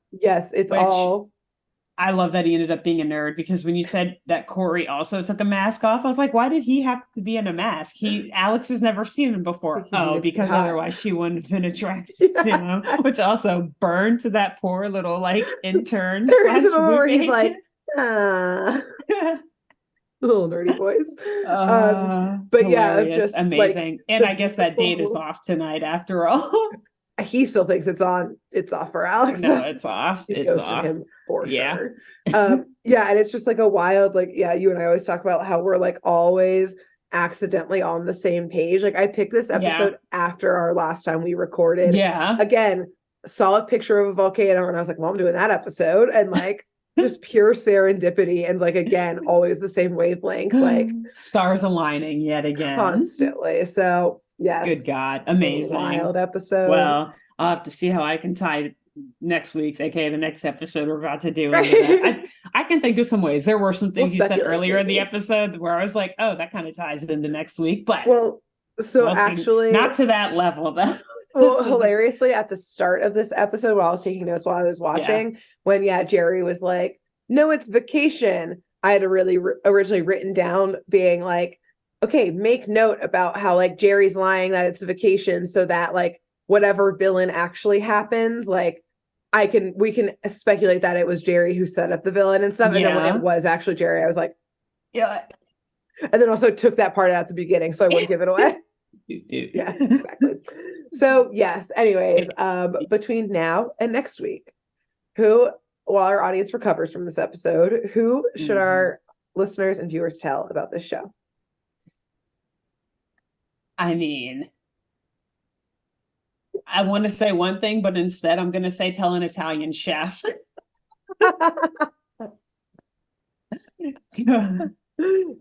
it's all. I love that he ended up being a nerd because when you said that Corey also took a mask off, I was like, why did he have to be in a mask? Alex has never seen him before. Because otherwise she wouldn't have been attracted to him, which also burned to that poor little like intern. There is a moment where he's like, little nerdy voice. But hilarious, just amazing. Like, and I guess that date is off tonight after all. He still thinks it's on. It's off for Alex. No, it's off. It's off. Him for sure. And it's just like a wild, like, you and I always talk about how we're like always accidentally on the same page. Like I picked this episode after our last time we recorded. Again, saw a picture of a volcano and I was like, well, I'm doing that episode. And like just pure serendipity and like, again, always the same wavelength, like stars aligning yet again. Constantly. So yes. Good God. Amazing. Wild episode. Well, I'll have to see how I can tie next week's, aka the next episode we're about to do. I can think of some ways. There were some things you said earlier in the episode where I was like, oh, that kind of ties into next week. But actually not to that level though. Well, hilariously, at the start of this episode, while I was taking notes while I was watching, when Jerry was like, no, it's vacation. I had originally written down being like, okay, make note about how like Jerry's lying that it's vacation so that like whatever villain actually happens, like we can speculate that it was Jerry who set up the villain and stuff. And then when it was actually Jerry, I was like, and then also took that part out at the beginning so I wouldn't give it away. Yeah, exactly. So yes, anyways, between now and next week, while our audience recovers from this episode, who should our listeners and viewers tell about this show? I want to say one thing, but instead I'm going to say tell an Italian chef.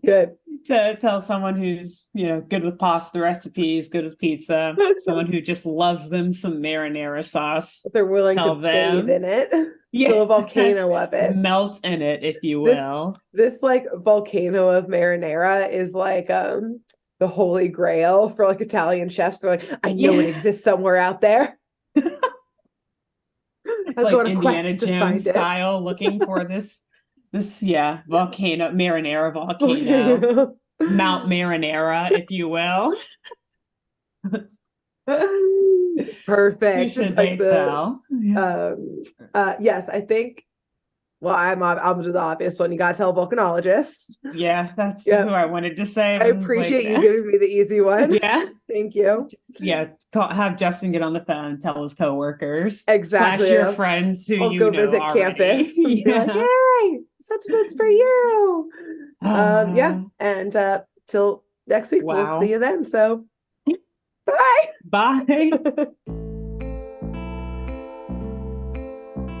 Good. To tell someone who's, good with pasta recipes, good with pizza, someone who just loves them some marinara sauce. They're willing Tell to them. bathe in it. Yes. Feel a volcano of it. Melt in it, if you will. This like volcano of marinara is like the holy grail for like Italian chefs. They're like, I know it exists somewhere out there. It's I'll like go on a Indiana quest to Jones find it. style, looking for this volcano, marinara volcano, Mount Marinara, if you will. Perfect. Who Just should like they tell? yes, I think. Well, I'm just the obvious one. You gotta tell a volcanologist. Yeah, that's Yep. who I wanted to say. I appreciate you giving me the easy one. Yeah. Thank you. Have Justin get on the phone and tell his coworkers. Exactly. / your friends who I'll you go know visit already. campus and be like, "Yay, this episode's for you." Yeah. And till next week, Wow. we'll see you then. So bye. Bye.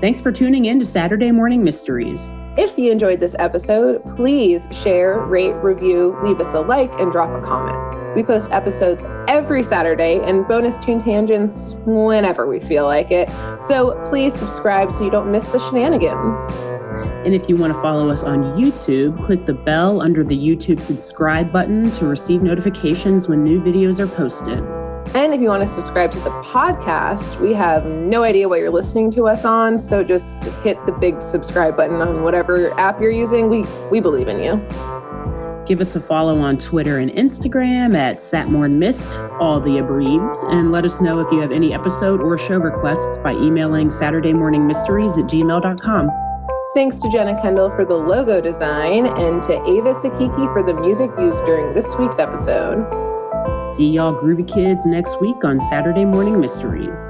Thanks for tuning in to Saturday Morning Mysteries. If you enjoyed this episode, please share, rate, review, leave us a like, and drop a comment. We post episodes every Saturday and bonus tune tangents whenever we feel like it. So please subscribe so you don't miss the shenanigans. And if you want to follow us on YouTube, click the bell under the YouTube subscribe button to receive notifications when new videos are posted. And if you want to subscribe to the podcast, we have no idea what you're listening to us on. So just hit the big subscribe button on whatever app you're using. We believe in you. Give us a follow on Twitter and Instagram at SatmornMist, all the abreves, and let us know if you have any episode or show requests by emailing SaturdayMorningMysteries@gmail.com. Thanks to Jenna Kendall for the logo design and to Ava Sakiki for the music used during this week's episode. See y'all groovy kids next week on Saturday Morning Mysteries.